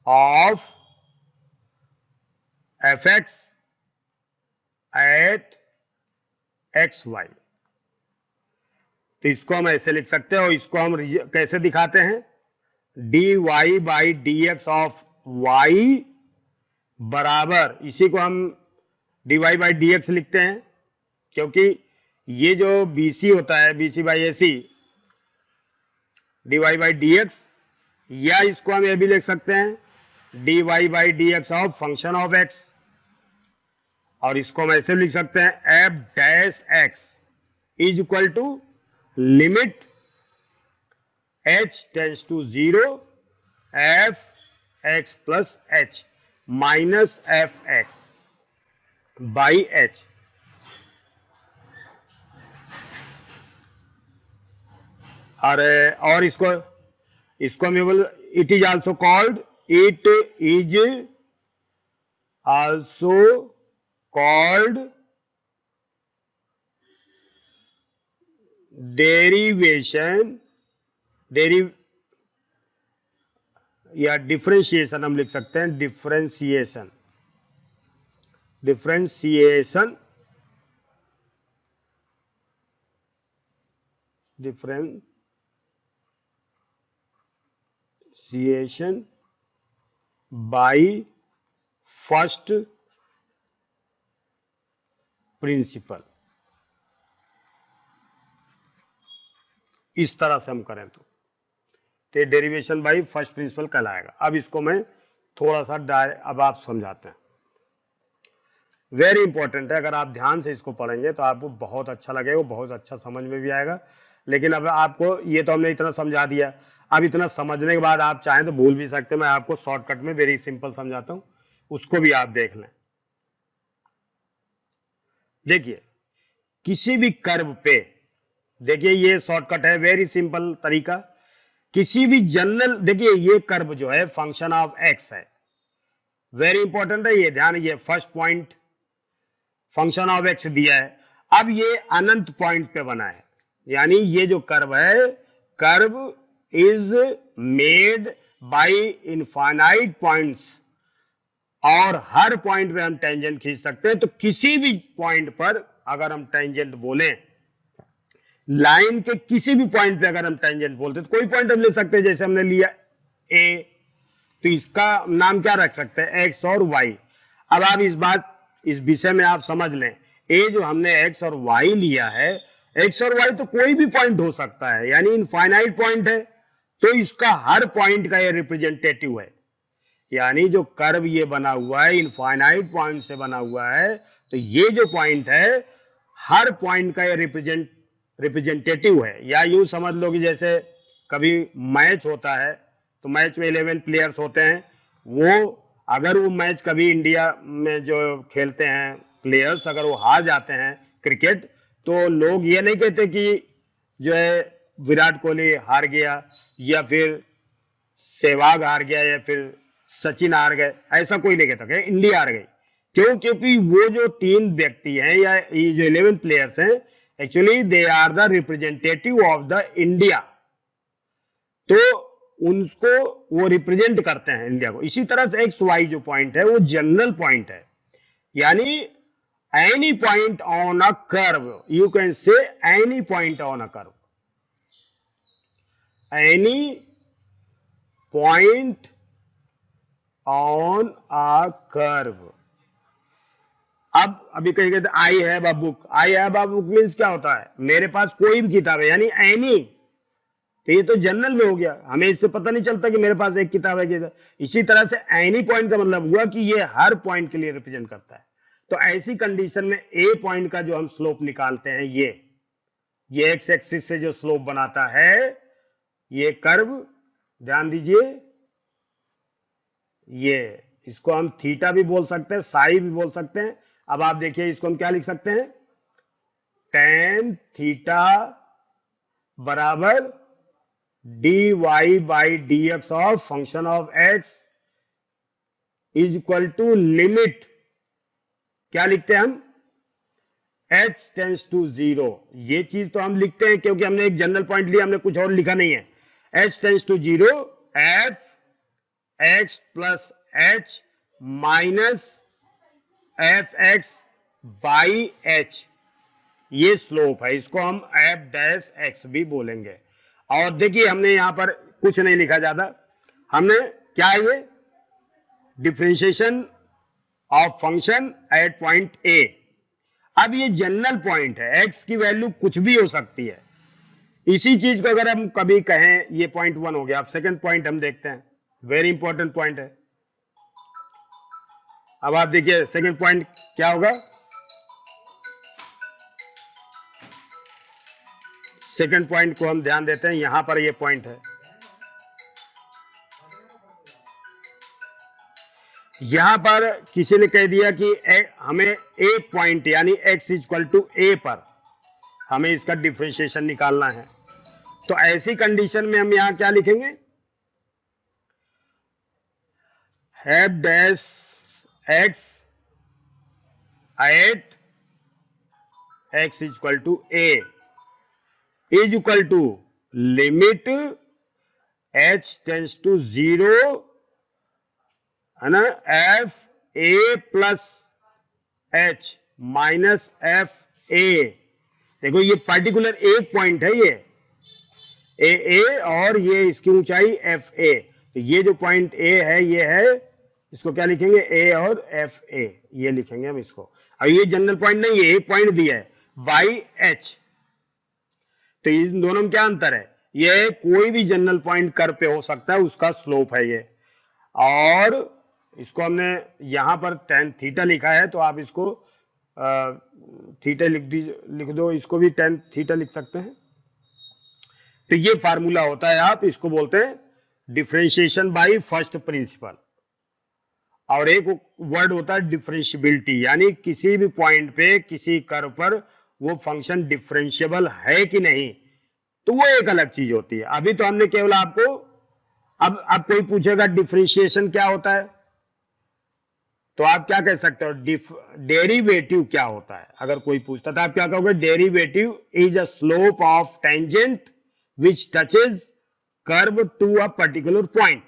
A: of FX at XY। तो इसको हम ऐसे लिख सकते हैं, और इसको हम कैसे दिखाते हैं, dy by dx of y बराबर, इसी को हम dy बाई dx लिखते हैं, क्योंकि ये जो BC होता है, BC by AC, dy by dx, या इसको हम ये भी लिख सकते हैं dy by dx of function of x, और इसको हम ऐसे लिख सकते हैं f dash x is equal to limit h tends to 0 F X plus H minus F X by H. और इसको हम बोल, it is also called, it is also called derivation, या डिफरेंशिएशन हम लिख सकते हैं, डिफरेंशिएशन बाई फर्स्ट प्रिंसिपल। इस तरह से हम करें तो डेरिवेशन बाई फर्स्ट प्रिंसिपल कहलाएगा। अब इसको मैं थोड़ा सा अब आप समझाते हैं, वेरी इंपॉर्टेंट है। अगर आप ध्यान से इसको पढ़ेंगे तो आपको बहुत अच्छा लगेगा, बहुत अच्छा समझ में भी आएगा। लेकिन अब आपको ये तो हमने इतना समझा दिया, अब इतना समझने के बाद आप चाहें तो भूल भी सकते हैं। मैं आपको शॉर्टकट में वेरी सिंपल समझाता हूं, उसको भी आप देख लें। देखिए किसी भी कर्व पे, देखिए ये शॉर्टकट है, वेरी सिंपल तरीका। किसी भी जनरल, देखिए ये कर्व जो है फंक्शन ऑफ एक्स है, वेरी इंपॉर्टेंट है, ये ध्यान, ये first point function of x दिया है। अब ये अनंत पॉइंट पे बना है, यानी ये जो कर्व है, curve is made by infinite points, और हर पॉइंट पे हम टेंजेंट खींच सकते हैं। तो किसी भी पॉइंट पर अगर हम टेंजेंट बोलें, लाइन के किसी भी पॉइंट पे अगर हम टेंजेंट बोलते हैं, तो कोई पॉइंट हम ले सकते हैं, जैसे हमने लिया ए, तो इसका नाम क्या रख सकते हैं, एक्स और वाई। अब आप इस विषय में आप समझ लें, ए जो हमने एक्स और वाई लिया है, एक्स और वाई तो कोई भी पॉइंट हो सकता है, यानी इनफाइनाइट पॉइंट है, तो इसका हर पॉइंट का ये रिप्रेजेंटेटिव है। यानी जो कर्व ये बना हुआ है इनफाइनाइट पॉइंट से बना हुआ है, तो ये जो पॉइंट है हर पॉइंट का ये रिप्रेजेंटेटिव है। या यूं समझ लो कि जैसे कभी मैच होता है, तो मैच में 11 प्लेयर्स होते हैं, वो अगर वो मैच कभी इंडिया में जो खेलते हैं प्लेयर्स अगर वो हार जाते हैं क्रिकेट, तो लोग ये नहीं कहते कि जो है विराट कोहली हार गया, या फिर सहवाग हार गया, या फिर सचिन हार गए, ऐसा कोई नहीं कहता कि इंडिया हार गई। क्यों? क्योंकि वो जो 3 व्यक्ति हैं या ये जो 11 प्लेयर्स हैं, actually they are the representative of the India, तो उनको वो रिप्रेजेंट करते हैं इंडिया को। इसी तरह से एक्स वाई जो पॉइंट है वो जनरल पॉइंट है, यानी any point on a curve, you can say any point on a curve, any point on a curve. अब अभी कहीं I have a book, I have a book means क्या होता है, मेरे पास कोई भी किताब है, यानी एनी, तो ये तो जनरल में हो गया, हमें इससे पता नहीं चलता कि मेरे पास एक किताब है। इसी तरह से एनी पॉइंट का मतलब हुआ कि ये हर पॉइंट के लिए रिप्रेजेंट करता है। तो ऐसी कंडीशन में ए पॉइंट का जो हम स्लोप निकालते हैं, ये एक्स एक्सिस से जो स्लोप बनाता है ये कर्व, ध्यान दीजिए, ये इसको हम थीटा भी बोल सकते हैं, साई भी बोल सकते हैं। अब आप देखिए इसको हम क्या लिख सकते हैं, टेन थीटा बराबर D Y by D X of function of X is equal to limit, क्या लिखते हैं हम, h टेंस टू 0। ये चीज तो हम लिखते हैं क्योंकि हमने एक जनरल पॉइंट लिया, हमने कुछ और लिखा नहीं है। h tends to 0 F X plus H minus F X by H, ये स्लोप है, इसको हम एफ डैश एक्स भी बोलेंगे। और देखिए हमने यहां पर कुछ नहीं लिखा ज्यादा, हमने क्या है, ये differentiation of function at point A. अब ये जनरल पॉइंट है, एक्स की वैल्यू कुछ भी हो सकती है। इसी चीज को अगर हम कभी कहें, ये पॉइंट 1 हो गया, अब सेकंड पॉइंट हम देखते हैं, वेरी इंपॉर्टेंट पॉइंट है। अब आप देखिए सेकंड पॉइंट क्या होगा, सेकंड पॉइंट को हम ध्यान देते हैं, यहां पर ये पॉइंट है, यहां पर किसी ने कह दिया कि हमें एक पॉइंट यानी x इक्वल टू ए पर हमें इसका डिफरेंशिएशन निकालना है, तो ऐसी कंडीशन में हम यहां क्या लिखेंगे, have dash x at x equal to A is equal to limit h tends to 0 है ना, F A plus H minus F A. देखो ये पर्टिकुलर एक पॉइंट है, ये ए और ये इसकी ऊंचाई एफ ए, तो ये जो पॉइंट ए है ये है, इसको क्या लिखेंगे, ए और एफ ए, ये लिखेंगे हम इसको। अब ये जनरल पॉइंट नहीं है, एक पॉइंट दिया है बाई एच, तो इन दोनों में क्या अंतर है, ये कोई भी जनरल पॉइंट कर्व पे हो सकता है, उसका स्लोप है ये, और इसको हमने यहां पर tan थीटा लिखा है, तो आप इसको थीटा लिख दो, इसको भी tan थीटा लिख सकते हैं। तो ये फार्मूला होता है, आप इसको बोलते हैं डिफरेंशिएशन बाय फर्स्ट प्रिंसिपल। और एक वर्ड होता है डिफरेंशिएबिलिटी, यानी किसी भी पॉइंट पे किसी कर्व पर वो फंक्शन डिफरेंशिएबल है कि नहीं, तो वो एक अलग चीज होती है। अभी तो हमने केवल आपको, अब कोई पूछेगा डिफरेंशिएशन क्या होता है, तो आप क्या कह सकते हो, डेरिवेटिव क्या होता है। अगर कोई पूछता था आप क्या कहोगे, derivative is a slope of tangent which touches curve to a particular point.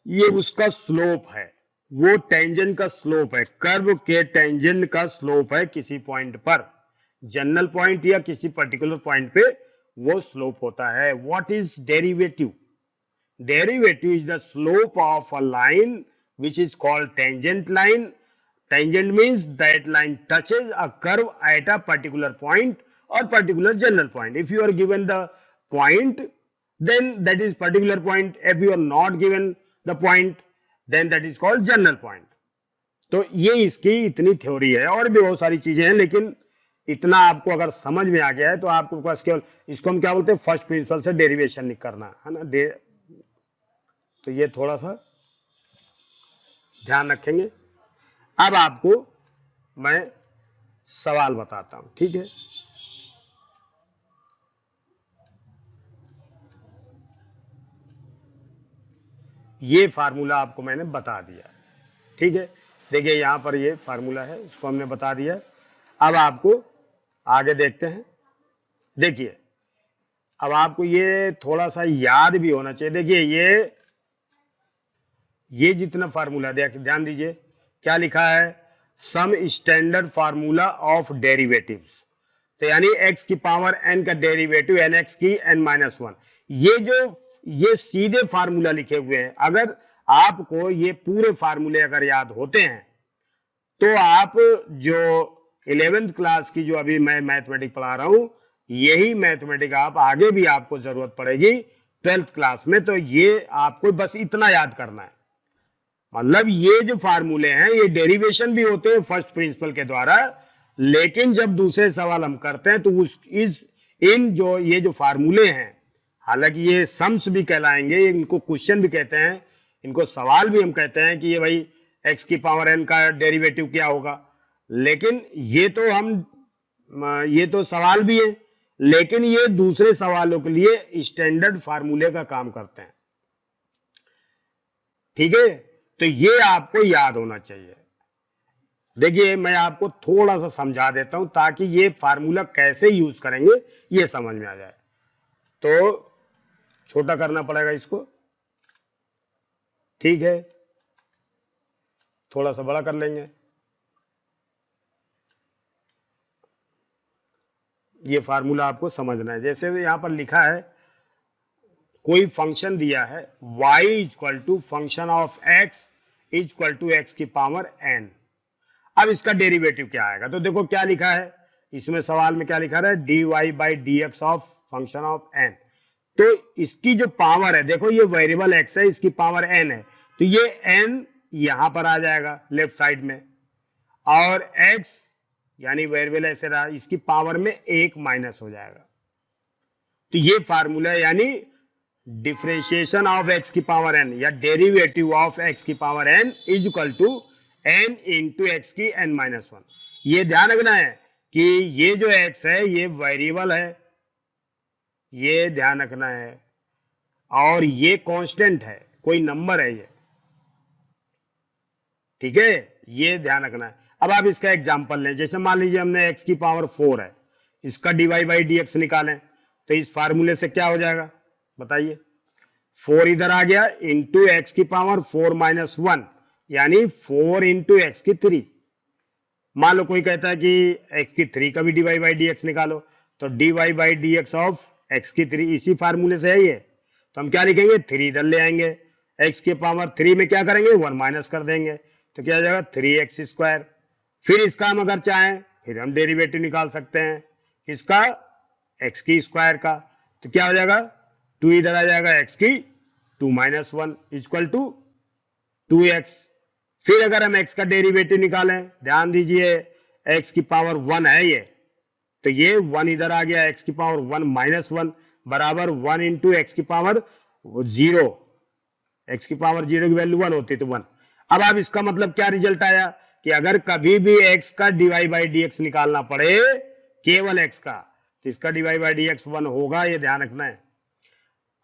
A: ये उसका स्लोप है, वो टेंजेंट का स्लोप है, कर्व के टेंजेंट का स्लोप है किसी पॉइंट पर, जनरल पॉइंट या किसी पर्टिकुलर पॉइंट पे वो स्लोप होता है। What is derivative? Derivative is the slope of a line which is called tangent line. Tangent means that line touches a curve at a particular point or particular general point. If you are given the point, then that is particular point. If you are not given the point, then that is called general point. तो ये इसकी इतनी theory है, और भी बहुत सारी चीजें हैं, लेकिन इतना आपको अगर समझ में आ गया है तो आपको पास केवल इसको हम क्या बोलते हैं, फर्स्ट प्रिंसिपल से डेरिवेशन नहीं करना है ना, तो ये थोड़ा सा ध्यान रखेंगे। अब आपको मैं सवाल बताता हूं, ठीक है। ये फार्मूला आपको मैंने बता दिया, ठीक है। देखिए यहां पर ये फार्मूला है, इसको हमने बता दिया। अब आपको आगे देखते हैं। देखिए अब आपको ये थोड़ा सा याद भी होना चाहिए। देखिए ये जितना फार्मूला ध्यान दीजिए क्या लिखा है, some standard formula of derivatives, तो यानी x की पावर n का डेरिवेटिव nx की n-1। ये सीधे फार्मूला लिखे हुए हैं। अगर आपको ये पूरे फार्मूले अगर याद होते हैं तो आप जो 11th क्लास की जो अभी मैं मैथमेटिक्स पढ़ा रहा हूं, यही मैथमेटिक्स आप आगे भी आपको जरूरत पड़ेगी 12th क्लास में, तो ये आपको बस इतना याद करना है। मतलब ये जो फार्मूले हैं ये डेरिवेशन भी होते हैं फर्स्ट प्रिंसिपल के द्वारा, लेकिन जब दूसरे सवाल हम करते हैं तो ये जो फार्मूले हैं, हालांकि ये सम्स भी कहलाएंगे, इनको क्वेश्चन भी कहते हैं, इनको सवाल भी हम कहते हैं कि ये भाई x की पावर n का डेरिवेटिव क्या होगा, लेकिन ये तो सवाल भी है, लेकिन ये दूसरे सवालों के लिए स्टैंडर्ड फार्मूले का काम करते हैं, ठीक है। तो ये आपको याद होना चाहिए। देखिए मैं आपको थोड़ा सा समझा देता हूं ताकि ये फार्मूला कैसे यूज करेंगे ये समझ में आ जाए। तो छोटा करना पड़ेगा इसको, ठीक है, थोड़ा सा बड़ा कर लेंगे। ये फार्मूला आपको समझना है। जैसे यहां पर लिखा है, कोई फंक्शन दिया है y equal to function of x equal to x की पावर n। अब इसका डेरिवेटिव क्या आएगा, तो देखो क्या लिखा है इसमें, सवाल में क्या लिखा है, dy by D X of function of n। तो इसकी जो पावर है, देखो ये वेरिएबल x है, इसकी पावर n है, तो ये n यहां पर आ जाएगा लेफ्ट साइड में, और x यानी वेरिएबल ऐसे रहा, इसकी पावर में 1 माइनस हो जाएगा। तो ये फार्मूला है, यानी डिफरेंशिएशन ऑफ एक्स की पावर एन या डेरिवेटिव ऑफ एक्स की power N is equal to N into X की एन माइनस वन। ये ध्यान रखना है कि ये जो एक्स है ये वेरिएबल है, ये ध्यान रखना है, और ये कांस्टेंट है, कोई नंबर है ये, ठीक है, ये ध्यान रखना है। अब आप इसका एग्जांपल लें, जैसे मान लीजिए हमने x की पावर 4 है, इसका dy बाई dx निकालें, तो इस फार्मूले से क्या हो जाएगा बताइए, 4 इधर आ गया इंटू एक्स की पावर 4 माइनस 1, यानी 4 इंटू एक्स की 3। मान लो कोई कहता है कि x की 3 का भी dy बाई dx निकालो, तो dy by dx of x की 3 इसी फार्मूले से है ये, तो हम क्या लिखेंगे, 3 इधर ले आएंगे, x के पावर 3 में क्या करेंगे 1 माइनस कर देंगे, तो क्या हो जाएगा 3x स्क्वायर। फिर इसका हम अगर चाहें फिर हम डेरिवेटिव निकाल सकते हैं इसका x की स्क्वायर का, तो क्या हो जाएगा 2 इधर आ जाएगा x की 2 माइनस 1 इक्वल टू 2x। फिर अगर हम x का डेरिवेटिव निकालें, ध्यान दीजिए x की पावर 1 है ये, तो ये 1 इधर आ गया, x की पावर 1 माइनस 1 बराबर 1 इंटू एक्स की पावर 0, x की पावर 0 की वैल्यू 1 होती तो 1। अब आप इसका मतलब क्या रिजल्ट आया कि अगर कभी भी x का dy बाई dx निकालना पड़े केवल x का, तो इसका dy बाई dx 1 होगा, ये ध्यान रखना है।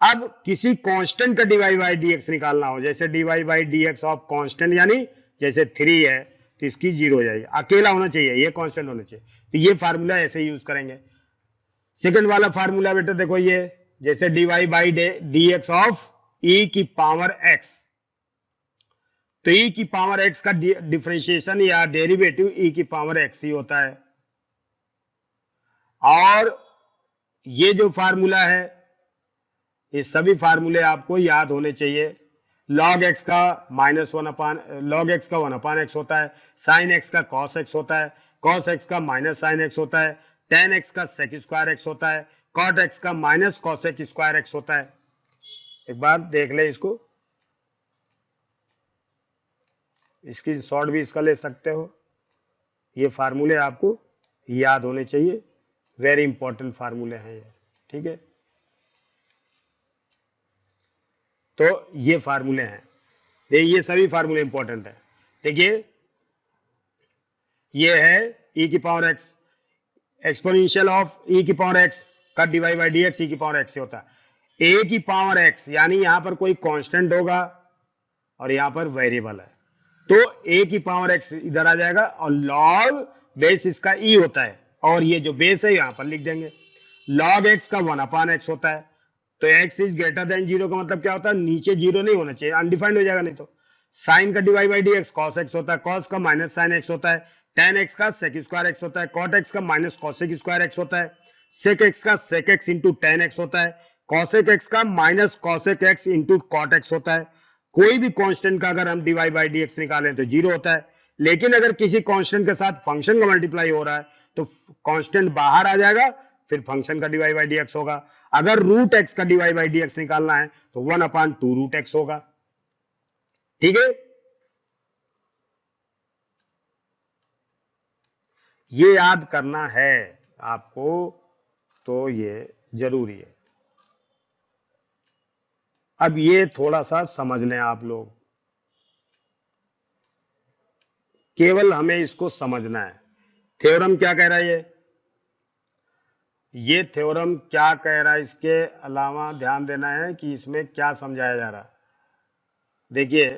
A: अब किसी कांस्टेंट का dy बाई dx निकालना हो, जैसे dy by dx of constant यानी जैसे 3 है तो इसकी 0 हो जाएगी, अकेला होना चाहिए, ये कांस्टेंट होना चाहिए, तो ये फार्मूला ऐसे यूज करेंगे। सेकंड वाला फार्मूला बेटा देखो, ये जैसे dy by dx of e की पावर x, तो e की पावर x का डिफरेंशिएशन या डेरिवेटिव e की पावर x ही होता है। और ये जो फार्मूला है, ये सभी फार्मूले आपको याद होने चाहिए। log x का log x का 1 अपान x होता है, sin x का cos x होता है, cos x का माइनस sin x होता है, tan x का sec स्क्वायर x होता है, cot x का minus cos x square x होता है। एक बार देख ले इसको, इसकी शॉर्ट भी इसका ले सकते हो। ये फार्मूले आपको याद होने चाहिए, वेरी इंपॉर्टेंट फार्मूले हैं ये, ठीक है। तो ये फार्मूले हैं, ये सभी फार्मूले इंपॉर्टेंट है। देखिए ये है e की power x, exponential of e की पावर x का dy बाई dx e की पावर x से होता है। a की पावर x यानी यहां पर कोई कांस्टेंट होगा और यहां पर वेरिएबल है, तो a की पावर x इधर आ जाएगा और log बेस इसका e होता है, और ये जो बेस है यहां पर लिख देंगे। log x का 1 अपान x होता है, तो x इज ग्रेटर देन 0 का मतलब क्या होता है, नीचे 0 नहीं होना चाहिए, अनडिफाइंड हो जाएगा नहीं तो। साइन का dy by dx cos x होता है, cos का माइनस sin x होता है, tan x का sec स्क्वायर x होता है, cot x का माइनस cosec स्क्वायर x होता है, sec x का sec x into tan x होता है, cosec x का minus cosec x into cot x होता है। कोई भी कांस्टेंट का अगर हम dy बाई dx निकालें तो 0 होता है, लेकिन अगर किसी कांस्टेंट के साथ फंक्शन का मल्टीप्लाई हो रहा है तो कांस्टेंट बाहर आ जाएगा, फिर फंक्शन का dy बाई dx होगा। अगर रूट x का dy बाई dx निकालना है तो 1 अपान 2 रूट x होगा, ठीक है। ये याद करना है आपको, तो ये जरूरी है। अब ये थोड़ा सा समझ लें आप लोग, केवल हमें इसको समझना है। थ्योरम क्या कह रहा है, ये थ्योरम क्या कह रहा है, इसके अलावा ध्यान देना है कि इसमें क्या समझाया जा रहा है। देखिए,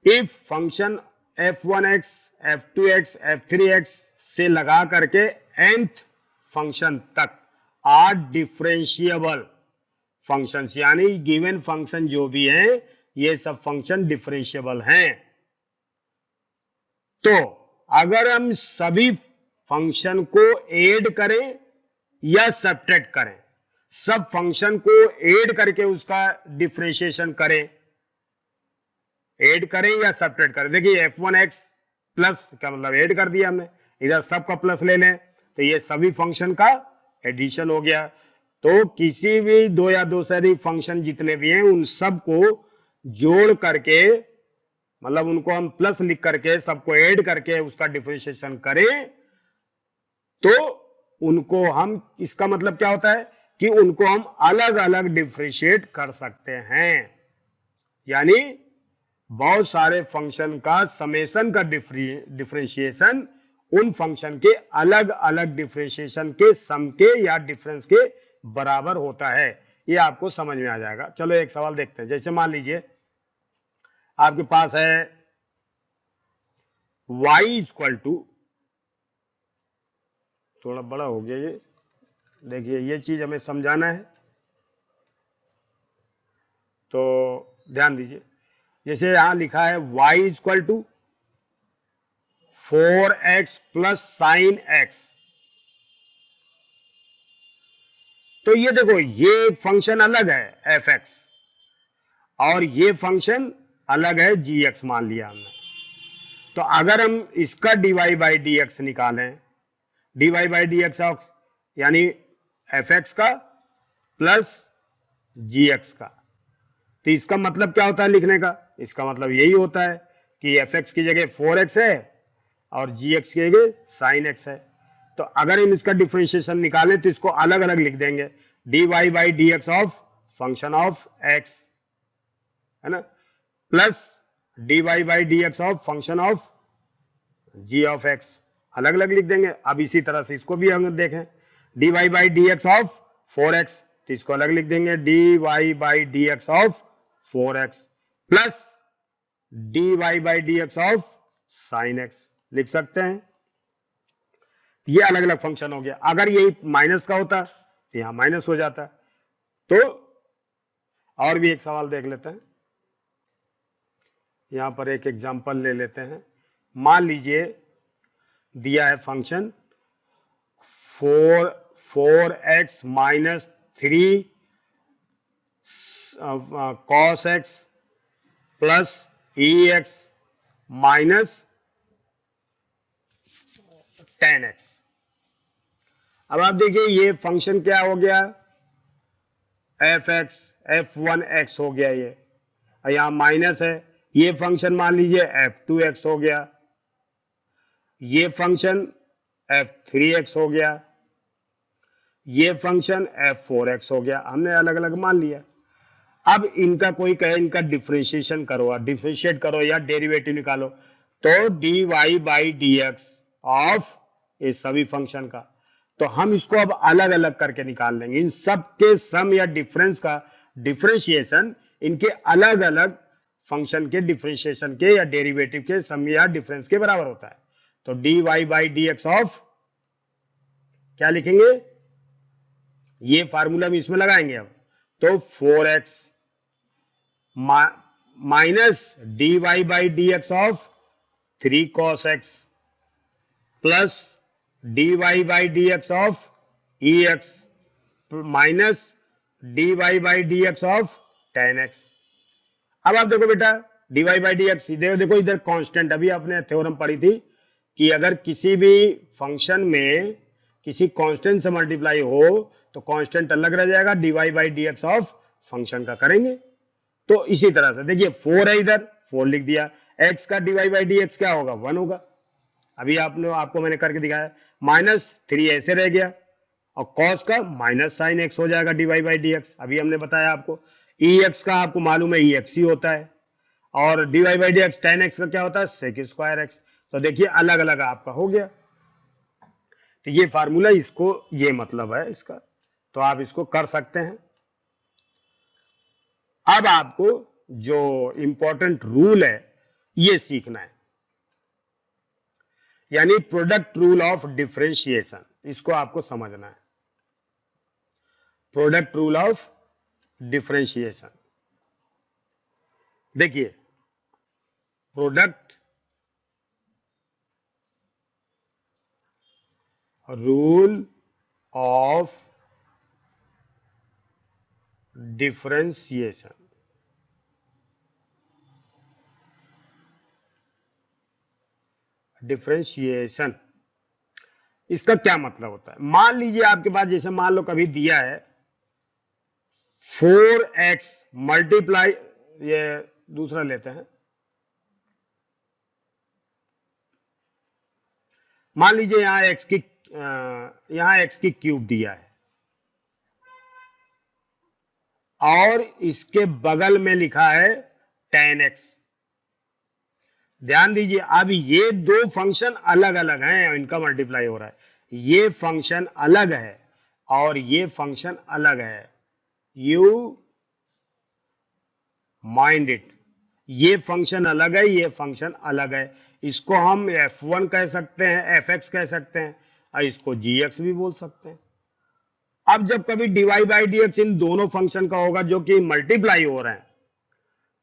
A: if function f1x, f2x, f3x से लगा करके nth फंक्शन तक आर डिफरेंशिएबल फंक्शंस, यानी गिवन फंक्शन जो भी हैं ये सब फंक्शन डिफरेंशिएबल हैं। तो अगर हम सभी फंक्शन को ऐड करें या सब्ट्रैक्ट करें, सब फंक्शन को ऐड करके उसका डिफरेंशिएशन करें, ऐड करें या सब्ट्रैक्ट करें। देखिए f1x प्लस का मतलब ऐड कर दिया हमने, इधर सब का प्लस ले लें तो ये सभी फंक्शन का एडिशन हो गया। तो किसी भी दो या दो से अधिक फंक्शन जितने भी हैं उन सब को जोड़ करके, मतलब उनको हम प्लस लिख करके सबको ऐड करके उसका डिफरेंशिएशन करें, तो उनको हम, इसका मतलब क्या होता है कि उनको हम अलग अलग डिफरेंशिएट कर सकते हैं। यानी बहुत सारे फंक्शन का समेशन का डिफरेंशिएशन उन फंक्शन के अलग अलग डिफरेंशिएशन के सम के या डिफरेंस के बराबर होता है। ये आपको समझ में आ जाएगा। चलो एक सवाल देखते हैं। जैसे मान लीजिए आपके पास है y इक्वल टू, थोड़ा बड़ा हो गया ये, देखिए ये चीज हमें समझाना है तो ध्यान दीजिए। जैसे यहां लिखा है y equal to 4x plus sine x, तो ये देखो ये फंक्शन अलग है fx और ये फंक्शन अलग है gx मान लिया हमने। तो अगर हम इसका dy बाई डी एक्स निकालें, dy by D X of यानी fx का प्लस gx का, तो इसका मतलब क्या होता है लिखने का? इसका मतलब यही होता है कि fx की जगह 4x है और gx की जगह sin x है। तो अगर हम इसका डिफरेंशिएशन निकालें तो इसको अलग अलग लिख देंगे, dy by D X of function of x, है ना, plus dy by D X of function of g of x, अलग अलग लिख देंगे। अब इसी तरह से इसको भी हम देखें, dy by D X of 4x, तो इसको अलग लिख देंगे, dy by D X of 4x plus dy by D X of sine x लिख सकते हैं। ये अलग अलग फंक्शन हो गया। अगर यही माइनस का होता तो यहां माइनस हो जाता। तो और भी एक सवाल देख लेते हैं। यहां पर एक एग्जांपल ले लेते हैं। मान लीजिए दिया है function 4x minus 3 cos x plus ex minus tan x। अब आप देखिए ये फंक्शन क्या हो गया, f1x हो गया ये, और यहां माइनस है। ये फंक्शन मान लीजिए f2x हो गया, ये फंक्शन f3x हो गया, ये फंक्शन f4x हो गया। हमने अलग अलग मान लिया। अब इनका कोई कहे इनका डिफरेंशिएशन करो, डिफरेंशिएट करो या डेरिवेटिव निकालो, तो dy by D X of ये सभी फंक्शन का, तो हम इसको अब अलग अलग करके निकाल लेंगे। इन सब के सम या डिफरेंस का डिफरेंशिएशन इनके अलग अलग फंक्शन के डिफरेंशिएशन के या डेरिवेटिव के सम या डिफरेंस के बराबर होता है। तो dy by D X of क्या लिखेंगे, ये फार्मूला हम इसमें लगाएंगे अब, तो 4x minus dy by D X of 3 cos x plus dy by D X of ex minus dy by D X of tan x। अब आप देखो बेटा dy बाई डी एक्स, देखो इधर कांस्टेंट, अभी आपने थ्योरम पढ़ी थी कि अगर किसी भी फंक्शन में किसी कांस्टेंट से मल्टीप्लाई हो तो कांस्टेंट अलग रह जाएगा, dy by D X of function का करेंगे। तो इसी तरह से देखिए 4 है, इधर 4 लिख दिया, x का dy बाई डी एक्स क्या होगा, 1 होगा। अभी आपको मैंने करके दिखाया, माइनस 3 ऐसे रह गया और cos का माइनस साइन x हो जाएगा dy बाई डी एक्स। अभी हमने बताया आपको ex का आपको मालूम है ex ही होता है, और dy by D x tan x का क्या होता है sec स्क्वायर x। तो देखिए अलग अलग आपका हो गया। तो ये फार्मूला, इसको ये मतलब है इसका, तो आप इसको कर सकते हैं। अब आपको जो इंपॉर्टेंट रूल है ये सीखना है, यानी प्रोडक्ट रूल ऑफ डिफरेंशिएशन, इसको आपको समझना है। प्रोडक्ट रूल ऑफ डिफरेंशिएशन, देखिए product rule of differentiation, differentiation इसका क्या मतलब होता है। मान लीजिए आपके पास, जैसे मान लो कभी दिया है 4x मल्टीप्लाई, ये दूसरा लेते हैं, मान लीजिए यहां x की क्यूब दिया है, और इसके बगल में लिखा है 10x। ध्यान दीजिए, अब ये दो फंक्शन अलग अलग हैं, इनका मल्टीप्लाई हो रहा है। ये फंक्शन अलग है और ये फंक्शन अलग है। यू माइंड इट, ये फंक्शन अलग है, ये फंक्शन अलग है। इसको हम f1 कह सकते हैं, fx कह सकते हैं, और इसको gx भी बोल सकते हैं। अब जब कभी dy बाई dx इन दोनों फंक्शन का होगा जो कि मल्टीप्लाई हो रहे हैं,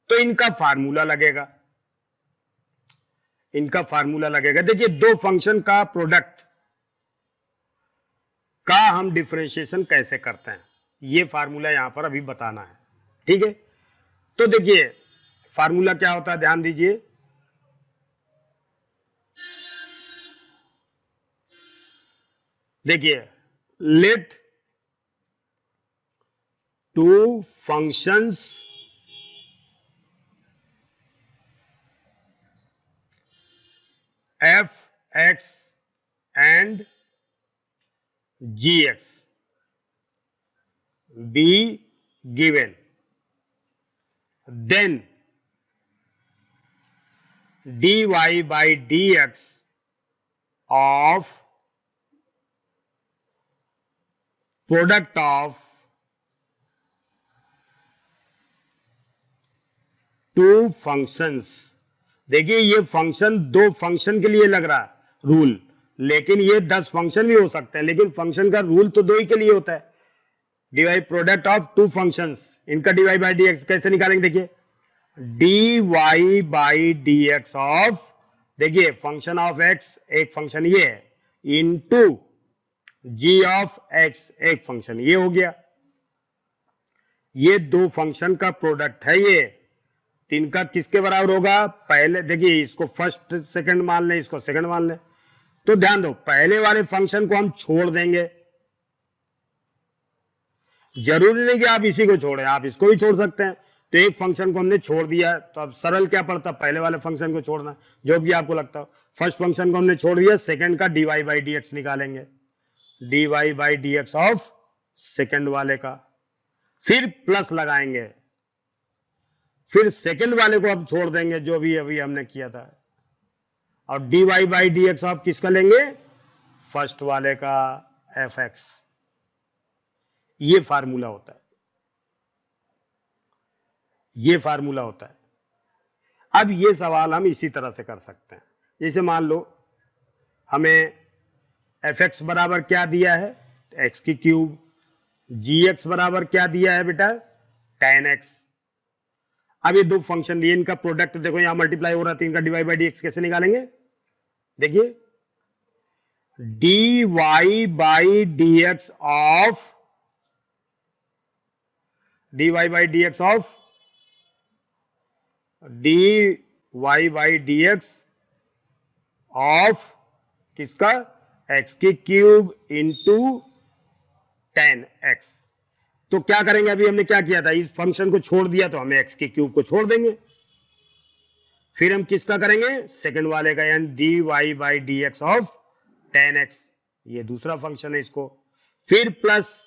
A: तो इनका फार्मूला लगेगा। इनका फार्मूला लगेगा। देखिए, दो फंक्शन का प्रोडक्ट का हम डिफरेंशिएशन कैसे करते हैं, ये फार्मूला यहां पर अभी बताना है। ठीक है, तो देखिए फार्मूला क्या होता है, ध्यान दीजिए। देखिए, let two functions f x and gx be given, then dy by dx of product of two functions। देखिए, ये फंक्शन दो फंक्शन के लिए लग रहा है रूल, लेकिन ये 10 फंक्शन भी हो सकते हैं, लेकिन फंक्शन का रूल तो दो ही के लिए होता है। Divide product of two functions, इनका dy बाई dx कैसे निकालेंगे? देखिए, dy बाई dx ऑफ, देखिए फंक्शन ऑफ x एक फंक्शन ये है, इनटू g ऑफ x एक फंक्शन ये हो गया। ये दो फंक्शन का प्रोडक्ट है ये, तो इनका किसके बराबर होगा? पहले देखिए, इसको फर्स्ट सेकंड मान लें, इसको सेकंड मान लें, तो ध्यान दो पहले वाले फंक्शन को हम छोड़ देंगे। जरूरी नहीं कि आप इसी को छोड़ें, आप इसको भी छोड़ सकते हैं। तो एक फंक्शन को हमने छोड़ दिया, तो अब सरल क्या पड़ता, पहले वाले फंक्शन को छोड़ना, जो भी आपको लगता हो। फर्स्ट फंक्शन को हमने छोड़ दिया, सेकंड का dy बाई dx निकालेंगे, dy by dx of second वाले का, फिर प्लस लगाएंगे, फिर सेकंड वाले को अब छोड़ देंगे जो भी अभी हमने किया था, और dy बाई dx ऑफ किसका लेंगे? फर्स्ट वाले का fx। ये फार्मूला होता है, ये फार्मूला होता है। अब ये सवाल हम इसी तरह से कर सकते हैं। जैसे मान लो हमें fx बराबर क्या दिया है? x की क्यूब। gx बराबर क्या दिया है बेटा? 10x। अब ये दो फंक्शन लिए, इनका प्रोडक्ट देखो यहां मल्टीप्लाई हो रहा है, तो इनका dy बाई dx कैसे निकालेंगे? देखिए, dy by dx of, dy by dx of, dy by dx of किसका? x की क्यूब इंटू 10x। तो क्या करेंगे? अभी हमने क्या किया था, इस फंक्शन को छोड़ दिया, तो हमें x की क्यूब को छोड़ देंगे। फिर हम किसका करेंगे? सेकंड वाले का, यानी dy by dx of 10x, ये दूसरा फंक्शन है इसको। फिर प्लस,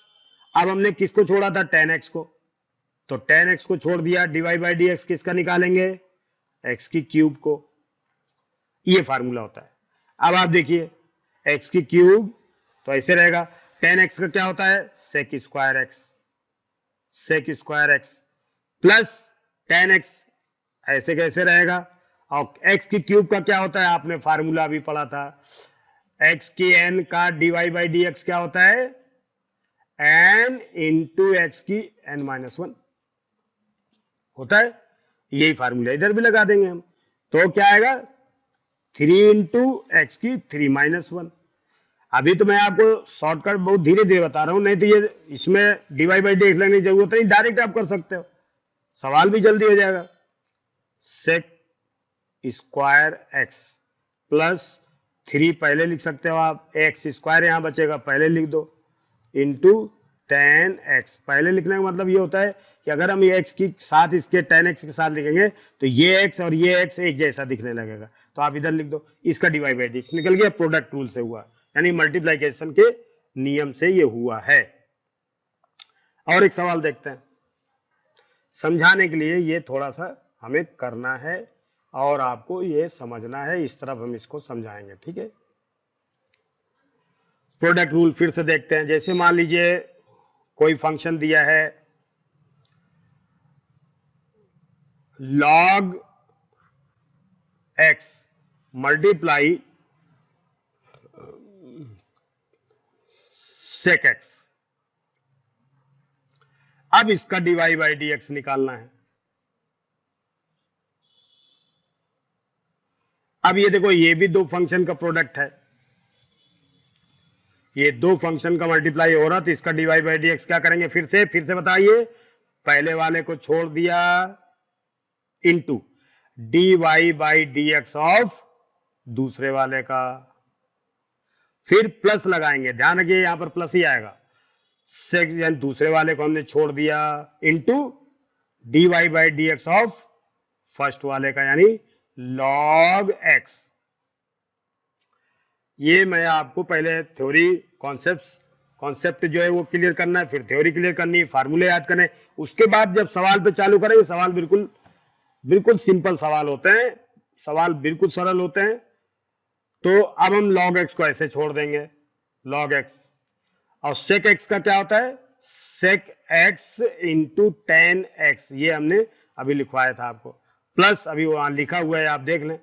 A: अब हमने किसको छोड़ा था? 10x को, तो 10x को छोड़ दिया, dy बाई dx किसका निकालेंगे? x की क्यूब को। ये फार्मूला होता है। अब आप देखिए, x की क्यूब तो ऐसे रहेगा, 10x का क्या होता है? Sec square x, sec square x plus 10x, ऐसे कैसे रहेगा? और x की क्यूब का क्या होता है? आपने फार्मूला अभी पढ़ा था, x की n का dy बाई dx क्या होता है? n इंटू x की n माइनस 1 होता है। यही फार्मूला इधर भी लगा देंगे हम, तो क्या आएगा? 3 इंटू एक्स की 3 माइनस 1। अभी तो मैं आपको शॉर्टकट बहुत धीरे धीरे बता रहा हूं, नहीं तो ये इसमें dy बाई dx लगने की जरूरत नहीं, डायरेक्ट आप कर सकते हो, सवाल भी जल्दी हो जाएगा। सेक स्क्वायर एक्स प्लस 3 पहले लिख सकते हो आप, एक्स स्क्वायर यहां बचेगा, पहले लिख दो, इंटू 10x। पहले लिखने का मतलब ये होता है कि अगर हम ये x के साथ इसके 10x के साथ लिखेंगे तो ये x और ये x एक जैसा दिखने लगेगा, तो आप इधर लिख दो, इसका dy बाई dx निकल गया, प्रोडक्ट रूल से हुआ, यानी मल्टीप्लिकेशन के नियम से ये हुआ है। और एक सवाल देखते हैं, समझाने के लिए ये थोड़ा सा हमें करना है और आपको ये समझना है, इस तरफ हम इसको समझाएंगे, ठीक है। प्रोडक्ट रूल फिर से देखते हैं। जैसे मान लीजिए कोई फंक्शन दिया है log x multiply sec x, अब इसका dy बाई dx निकालना है। अब ये देखो, ये भी दो फंक्शन का प्रोडक्ट है, ये दो फंक्शन का मल्टीप्लाई हो रहा, तो इसका dy बाई dx क्या करेंगे? फिर से बताइए, पहले वाले को छोड़ दिया into dy by dx of दूसरे वाले का, फिर प्लस लगाएंगे, ध्यान रखिए यहां पर प्लस ही आएगा। सेकंड दूसरे वाले को हमने छोड़ दिया into dy by dx of first वाले का, यानी log x। ये मैं आपको पहले थ्योरी कॉन्सेप्ट जो है वो क्लियर करना है, फिर थ्योरी क्लियर करनी है, फार्मूले याद करने, उसके बाद जब सवाल पे चालू करेंगे, सवाल बिल्कुल सिंपल सवाल होते हैं, सवाल बिल्कुल सरल होते हैं। तो अब हम log x को ऐसे छोड़ देंगे, log x, और sec x का क्या होता है? sec x into tan x, ये हमने अभी लिखवाया था आपको, प्लस अभी वहां लिखा हुआ है, आप देख लें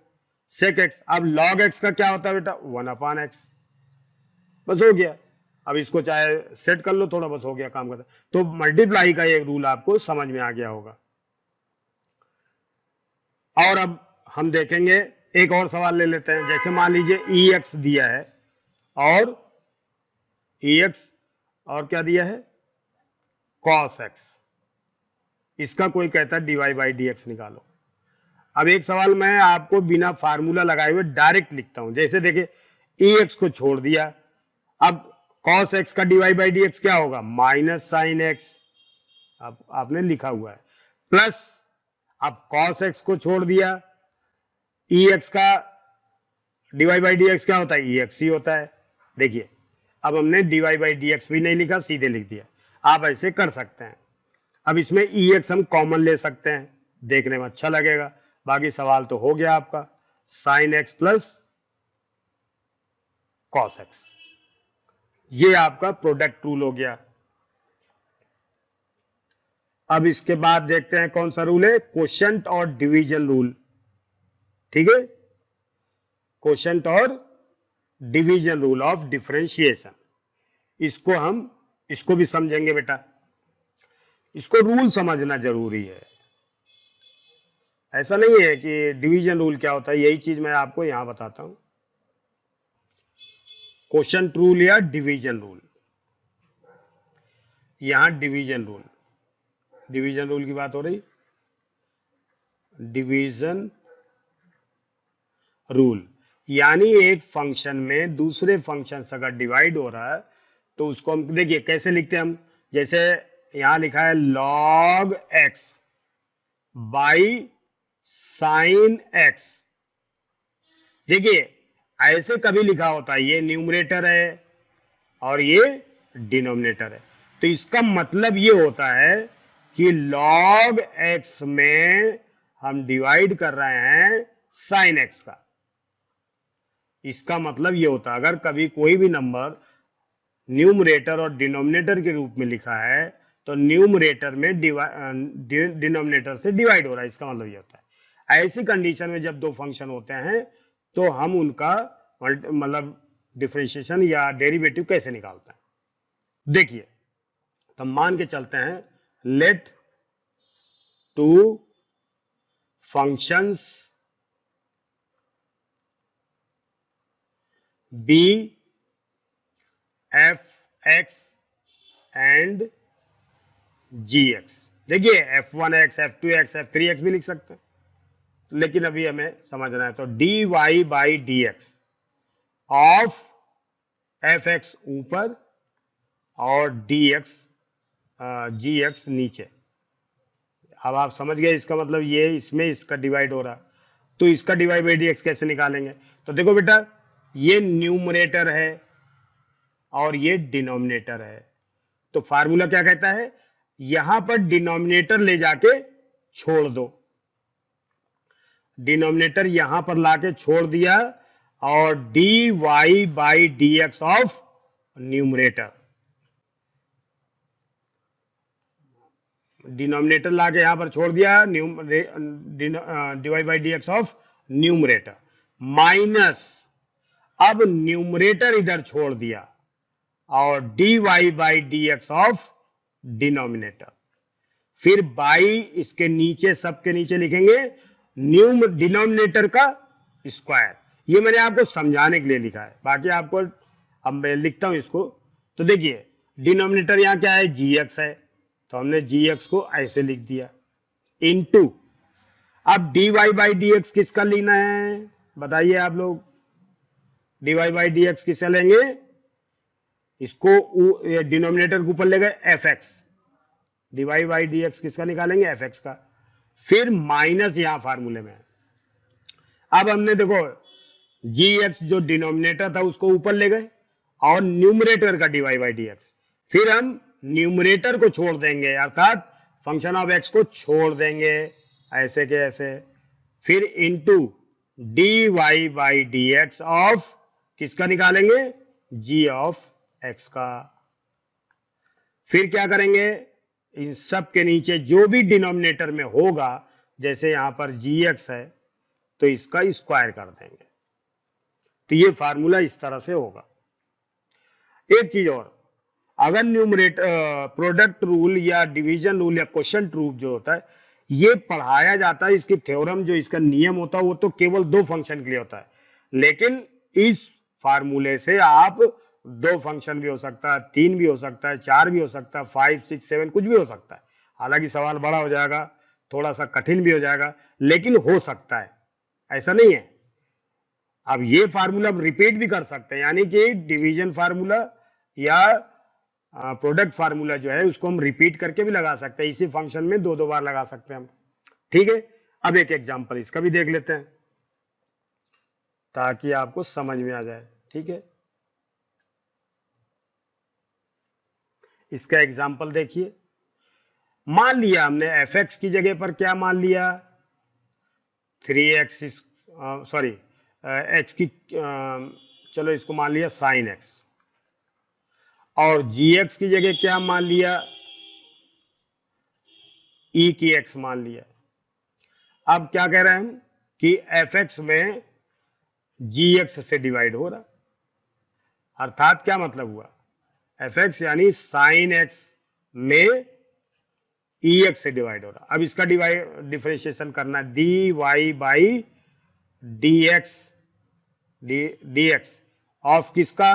A: sec x। अब log x का क्या होता है बेटा? 1/x, बस हो गया। अब इसको चाहे सेट कर लो थोड़ा, बस हो गया काम करता। तो मल्टीप्लाई का एक रूल आपको समझ में आ गया होगा। और अब हम देखेंगे, एक और सवाल ले लेते हैं। जैसे मान लीजिए ex दिया है और ex और क्या दिया है? cos x, इसका कोई कहता है dy बाई dx निकालो। अब एक सवाल मैं आपको बिना फार्मूला लगाए हुए डायरेक्ट लिखता हूं। जैसे देखिए ex को छोड़ दिया, अब cos x का dy बाई dx क्या होगा? माइनस साइन x, अब आपने लिखा हुआ है, प्लस अब cos x को छोड़ दिया, ex का dy बाई dx क्या होता है? ex ही होता है। देखिए अब हमने dy बाई dx भी नहीं लिखा, सीधे लिख दिया। आप ऐसे कर सकते हैं। अब इसमें ex हम कॉमन ले सकते हैं, देखने में अच्छा लगेगा। बाकी सवाल तो हो गया आपका, sine x plus cos x, ये आपका प्रोडक्ट रूल हो गया। अब इसके बाद देखते हैं कौन सा रूल है? क्वोशंट और डिवीजन रूल, ठीक है। क्वोशंट और डिवीजन रूल ऑफ डिफरेंशिएशन, इसको भी समझेंगे बेटा। इसको रूल समझना जरूरी है। ऐसा नहीं है कि डिवीजन रूल क्या होता है, यही चीज मैं आपको यहां बताता हूं। क्वोशंट रूल या डिवीजन रूल, यहां डिवीजन रूल की बात हो रही। डिवीजन रूल यानी एक फंक्शन में दूसरे फंक्शन से अगर डिवाइड हो रहा है तो उसको हम देखिए कैसे लिखते हैं हम। जैसे यहां लिखा है log x by sine x, देखिए ऐसे कभी लिखा होता है, ये न्यूमरेटर है और ये डिनोमिनेटर है, तो इसका मतलब ये होता है कि log x में हम डिवाइड कर रहे हैं साइन x का। इसका मतलब ये होता है, अगर कभी कोई भी नंबर न्यूमरेटर और डिनोमिनेटर के रूप में लिखा है तो न्यूमरेटर में डिनोमिनेटर से डिवाइड हो रहा है, इसका मतलब ये होता है। ऐसी कंडीशन में जब दो फंक्शन होते हैं तो हम उनका मतलब डिफरेंशिएशन या डेरिवेटिव कैसे निकालते हैं, देखिए। तो मान के चलते हैं, let two functions be f x and g x. देखिए f1x, f2x, f3x भी लिख सकते हैं, लेकिन अभी हमें समझना है। तो dy by dx of fx ऊपर और dx gx नीचे। अब आप समझ गए, इसका मतलब ये इसमें इसका डिवाइड हो रहा, तो इसका डिवाइड बाई dx कैसे निकालेंगे? तो देखो बेटा, ये न्यूमरेटर है और ये डिनोमिनेटर है, तो फार्मूला क्या कहता है? यहां पर डिनोमिनेटर ले जाके छोड़ दो, डिनोमिनेटर यहां पर लाके छोड़ दिया, और dy by dx of numerator, denominator लाके यहां पर छोड़ दिया, dy by dx of numerator, minus अब न्यूमरेटर इधर छोड़ दिया और dy by dx of denominator, फिर बाई इसके नीचे, सबके नीचे लिखेंगे डिनोमिनेटर का स्क्वायर। ये मैंने आपको समझाने के लिए लिखा है, बाकी आपको अब मैं लिखता हूं इसको। तो देखिए डिनोमिनेटर यहां क्या है, gx है, तो हमने gx को ऐसे लिख दिया, इनटू अब dy बाई dx किसका लेना है बताइए आप लोग, dy बाई dx किसका लेंगे, इसको डिनोमिनेटर के ऊपर ले गए fx, dy बाई dx किसका निकालेंगे, fx का, फिर माइनस यहां फार्मूले में। अब हमने देखो gx जो डिनोमिनेटर था उसको ऊपर ले गए और न्यूमरेटर का dy बाई dx, फिर हम न्यूमरेटर को छोड़ देंगे, अर्थात फंक्शन ऑफ x को छोड़ देंगे ऐसे के ऐसे, फिर into dy by dx of किसका निकालेंगे, g ऑफ x का, फिर क्या करेंगे, इन सब के नीचे जो भी डिनोमिनेटर में होगा, जैसे यहां पर gx है तो इसका स्क्वायर कर देंगे। तो ये फार्मूला इस तरह से होगा। एक चीज और, अगर न्यूमरेटर प्रोडक्ट रूल या डिवीजन रूल या क्वोशंट रूल जो होता है ये पढ़ाया जाता है, इसकी थ्योरम जो इसका नियम होता है वो तो केवल दो फंक्शन के लिए होता है, लेकिन इस फार्मूले से आप दो फंक्शन भी हो सकता है, तीन भी हो सकता है, चार भी हो सकता है, 5, 6, 7 कुछ भी हो सकता है। हालांकि सवाल बड़ा हो जाएगा, थोड़ा सा कठिन भी हो जाएगा, लेकिन हो सकता है, ऐसा नहीं है। अब ये फार्मूला रिपीट भी कर सकते हैं, यानी कि डिवीजन फार्मूला या प्रोडक्ट फार्मूला जो है उसको हम रिपीट करके भी लगा सकते हैं, इसी फंक्शन में दो दो बार लगा सकते हैं हम। ठीक है, अब एक एग्जांपल इसका भी देख लेते हैं ताकि आपको समझ में आ जाए। ठीक है, इसका एग्जांपल देखिए, मान लिया हमने fx की जगह पर क्या मान लिया, 3x, सॉरी x की चलो इसको मान लिया sin x, और gx की जगह क्या मान लिया, e की x मान लिया। अब क्या कह रहे हैं हम कि fx में gx से डिवाइड हो रहा, अर्थात क्या मतलब हुआ, fx यानी sin x में ex से डिवाइड हो रहा। अब इसका डिफरेंशिएशन करना है, dy बाई dx ऑफ किसका,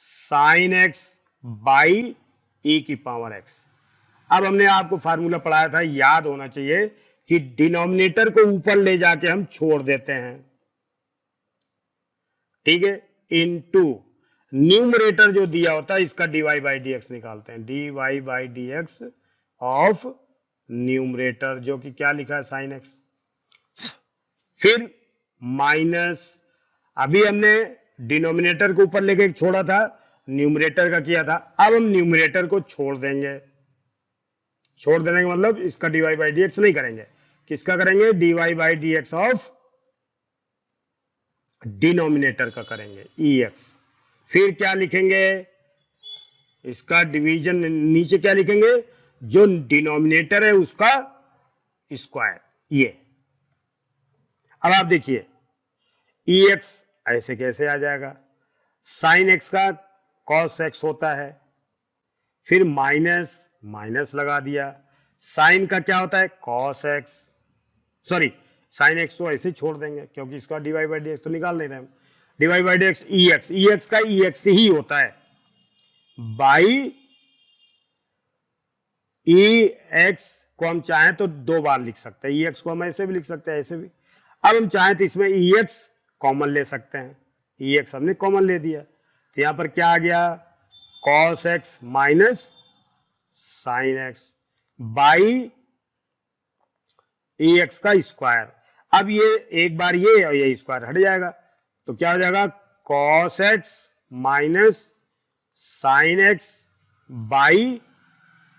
A: sin x बाई e की पावर x। अब हमने आपको फार्मूला पढ़ाया था, याद होना चाहिए कि डिनोमिनेटर को ऊपर ले जाके हम छोड़ देते हैं, ठीक है, इनटू न्यूमरेटर जो दिया होता है इसका dy बाई dx निकालते हैं, dy by dx of numerator जो कि क्या लिखा है sin x, फिर माइनस, अभी हमने डिनोमिनेटर को ऊपर लेके छोड़ा था, न्यूमरेटर का किया था, अब हम न्यूमरेटर को छोड़ देंगे, छोड़ देने का मतलब इसका dy बाई dx नहीं करेंगे, किसका करेंगे, dy by dx of denominator का करेंगे ex, फिर क्या लिखेंगे, इसका डिवीजन नीचे क्या लिखेंगे, जो डिनोमिनेटर है उसका स्क्वायर, ये। अब आप देखिए ex ऐसे कैसे आ जाएगा, sin x का cos x होता है, फिर माइनस माइनस लगा दिया, sin का क्या होता है, cos x, sorry sin x तो ऐसे छोड़ देंगे क्योंकि इसका dy बाई dx तो निकाल नहीं रहे हम, dy बाई dx ex का ex ही होता है बाई ex को हम चाहें तो दो बार लिख सकते हैं, ex को हम ऐसे भी लिख सकते हैं, ऐसे भी। अब हम चाहें तो इसमें ex कॉमन ले सकते हैं, ex हमने कॉमन ले दिया, तो यहां पर क्या आ गया, cos x minus sin x by ex का स्क्वायर। अब ये एक बार ये और ये स्क्वायर हट जाएगा, तो क्या हो जाएगा, cos x minus sin x by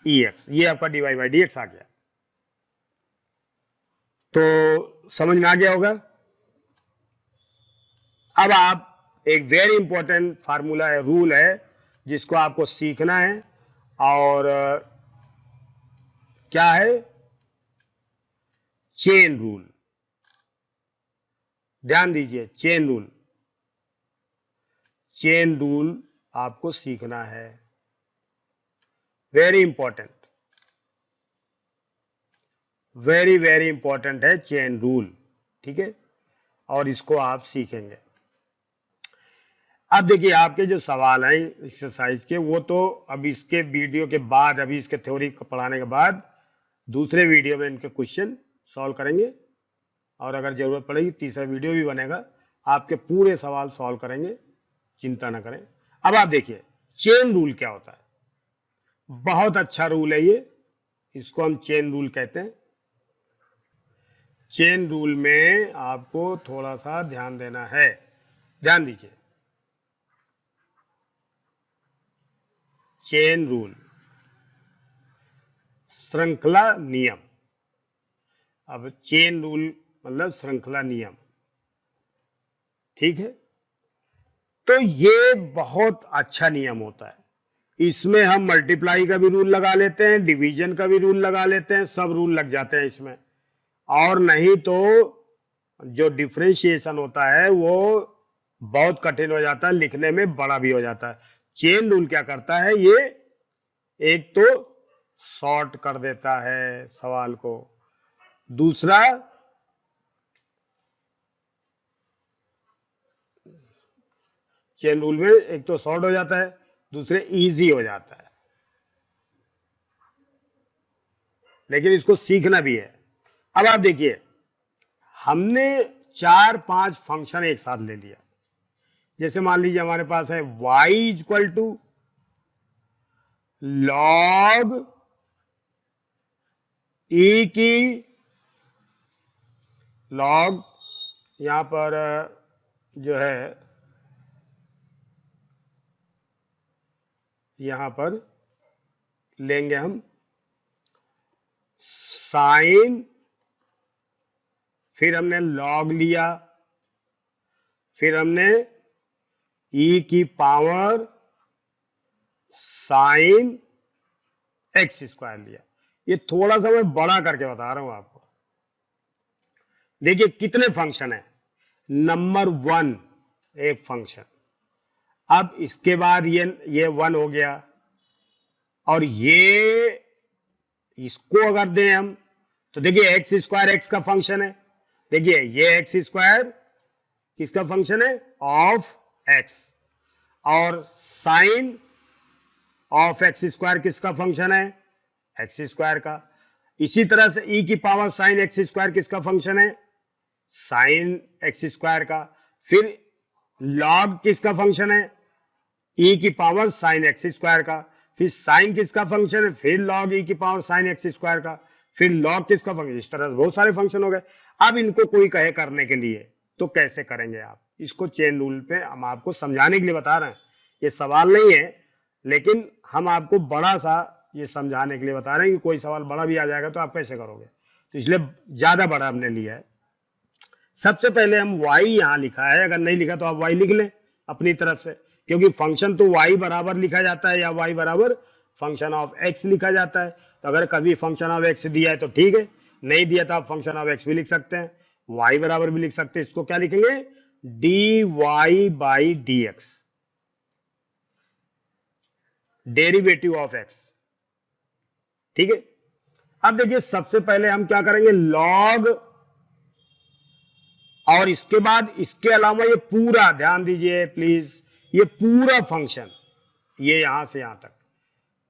A: E x, ये आपका dy बाई डी एक्स आ गया। तो समझ में आ गया होगा। अब आप एक वेरी इंपॉर्टेंट फार्मूला है, रूल है, जिसको आपको सीखना है। और क्या है? Chain rule. ध्यान दीजिए, चेन रूल, चेन रूल आपको सीखना है, very important, very very important है चेन रूल, ठीक है। और इसको आप सीखेंगे। अब देखिए, आपके जो सवाल हैं एक्सरसाइज के, वो तो अब इसके वीडियो के बाद, अभी इसके थ्योरी पढ़ाने के बाद दूसरे वीडियो में इनके क्वेश्चन सॉल्व करेंगे। और अगर जरूरत पड़ेगी तीसरा वीडियो भी बनेगा, आपके पूरे सवाल सॉल्व करेंगे, चिंता ना करें। अब आप देखिए चेन रूल क्या होता है। बहुत अच्छा रूल है ये, इसको हम चेन रूल कहते हैं। चेन रूल में आपको थोड़ा सा ध्यान देना है, ध्यान दीजिए। चेन रूल, श्रृंखला नियम। अब चेन रूल मतलब श्रृंखला नियम, ठीक है। तो ये बहुत अच्छा नियम होता है। इसमें हम मल्टीप्लाई का भी रूल लगा लेते हैं, डिवीजन का भी रूल लगा लेते हैं, सब रूल लग जाते हैं इसमें। और नहीं तो जो डिफरेंशिएशन होता है वो बहुत कठिन हो जाता है, लिखने में बड़ा भी हो जाता है। चेन रूल क्या करता है, ये एक तो शॉर्ट कर देता है सवाल को, दूसरा चेन रूल में एक तो शॉर्ट हो जाता है, दूसरे इजी हो जाता है। लेकिन इसको सीखना भी है। अब आप देखिए, हमने 4-5 फंक्शन एक साथ ले लिया। जैसे मान लीजिए हमारे पास है y equal to log e की लॉग, यहां पर जो है, यहां पर लेंगे हम साइन, फिर हमने लॉग लिया, फिर हमने e की पावर साइन एक्स स्क्वायर लिया। ये थोड़ा सा मैं बड़ा करके बता रहा हूं आपको। देखिए कितने फंक्शन है। नंबर 1 एक फंक्शन। अब इसके बाद ये 1 हो गया, और ये इसको अगर दें हम, तो देखिए एक्स स्क्वायर एक्स का फंक्शन है। देखिए ये एक्स स्क्वायर किसका फंक्शन है? Of x. और साइन ऑफ एक्स स्क्वायर किसका फंक्शन है? एक्स स्क्वायर का। इसी तरह से e की पावर साइन एक्स स्क्वायर किसका फंक्शन है? साइन एक्स स्क्वायर का। फिर लॉग किसका फंक्शन है? e की पावर साइन एक्स स्क्वायर का। फिर साइन किसका फंक्शन है? फिर लॉग e की पावर साइन एक्स स्क्वायर का। फिर लॉग किसका फंक्शन? इस तरह से बहुत सारे फंक्शन हो गए। अब इनको कोई कहे करने के लिए तो कैसे करेंगे आप? इसको चेन रूल पे हम आपको समझाने के लिए बता रहे हैं, ये सवाल नहीं है, लेकिन हम आपको बड़ा सा ये समझाने के लिए बता रहे हैं कि कोई सवाल बड़ा भी आ जाएगा तो आप कैसे करोगे, तो इसलिए ज्यादा बड़ा हमने लिया है। सबसे पहले हम y यहां लिखा है, अगर नहीं लिखा तो आप y लिख लें अपनी तरफ से, क्योंकि फंक्शन तो y बराबर लिखा जाता है या y बराबर फंक्शन ऑफ x लिखा जाता है। तो अगर कभी फंक्शन ऑफ x दिया है तो ठीक है, नहीं दिया तो आप फंक्शन ऑफ x भी लिख सकते हैं, y बराबर भी लिख सकते हैं। इसको क्या लिखेंगे? dy by D x, derivative of x, ठीक है। अब देखिए सबसे पहले हम क्या करेंगे? लॉग, और इसके बाद इसके अलावा ये पूरा, ध्यान दीजिए प्लीज, ये पूरा फंक्शन, ये यहां से यहां तक,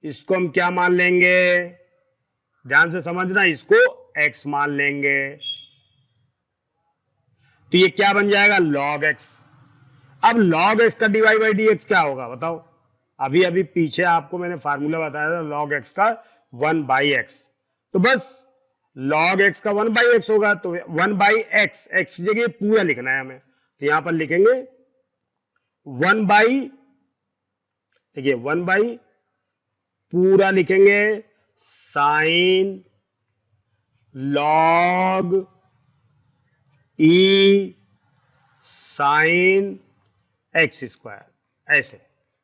A: इसको हम क्या मान लेंगे? ध्यान से समझना, इसको x मान लेंगे। तो ये क्या बन जाएगा? log x। अब log x का dy बाई डी एक्स क्या होगा बताओ? अभी अभी पीछे आपको मैंने फार्मूला बताया था log x का 1 बाई एक्स। तो बस log x का 1 बाई एक्स होगा, तो 1 बाई एक्स, एक्स जगह पूरा लिखना है हमें, तो यहां पर लिखेंगे 1 बाई, देखिए 1 बाई पूरा लिखेंगे, साइन लॉग ई साइन एक्स स्क्वायर, ऐसे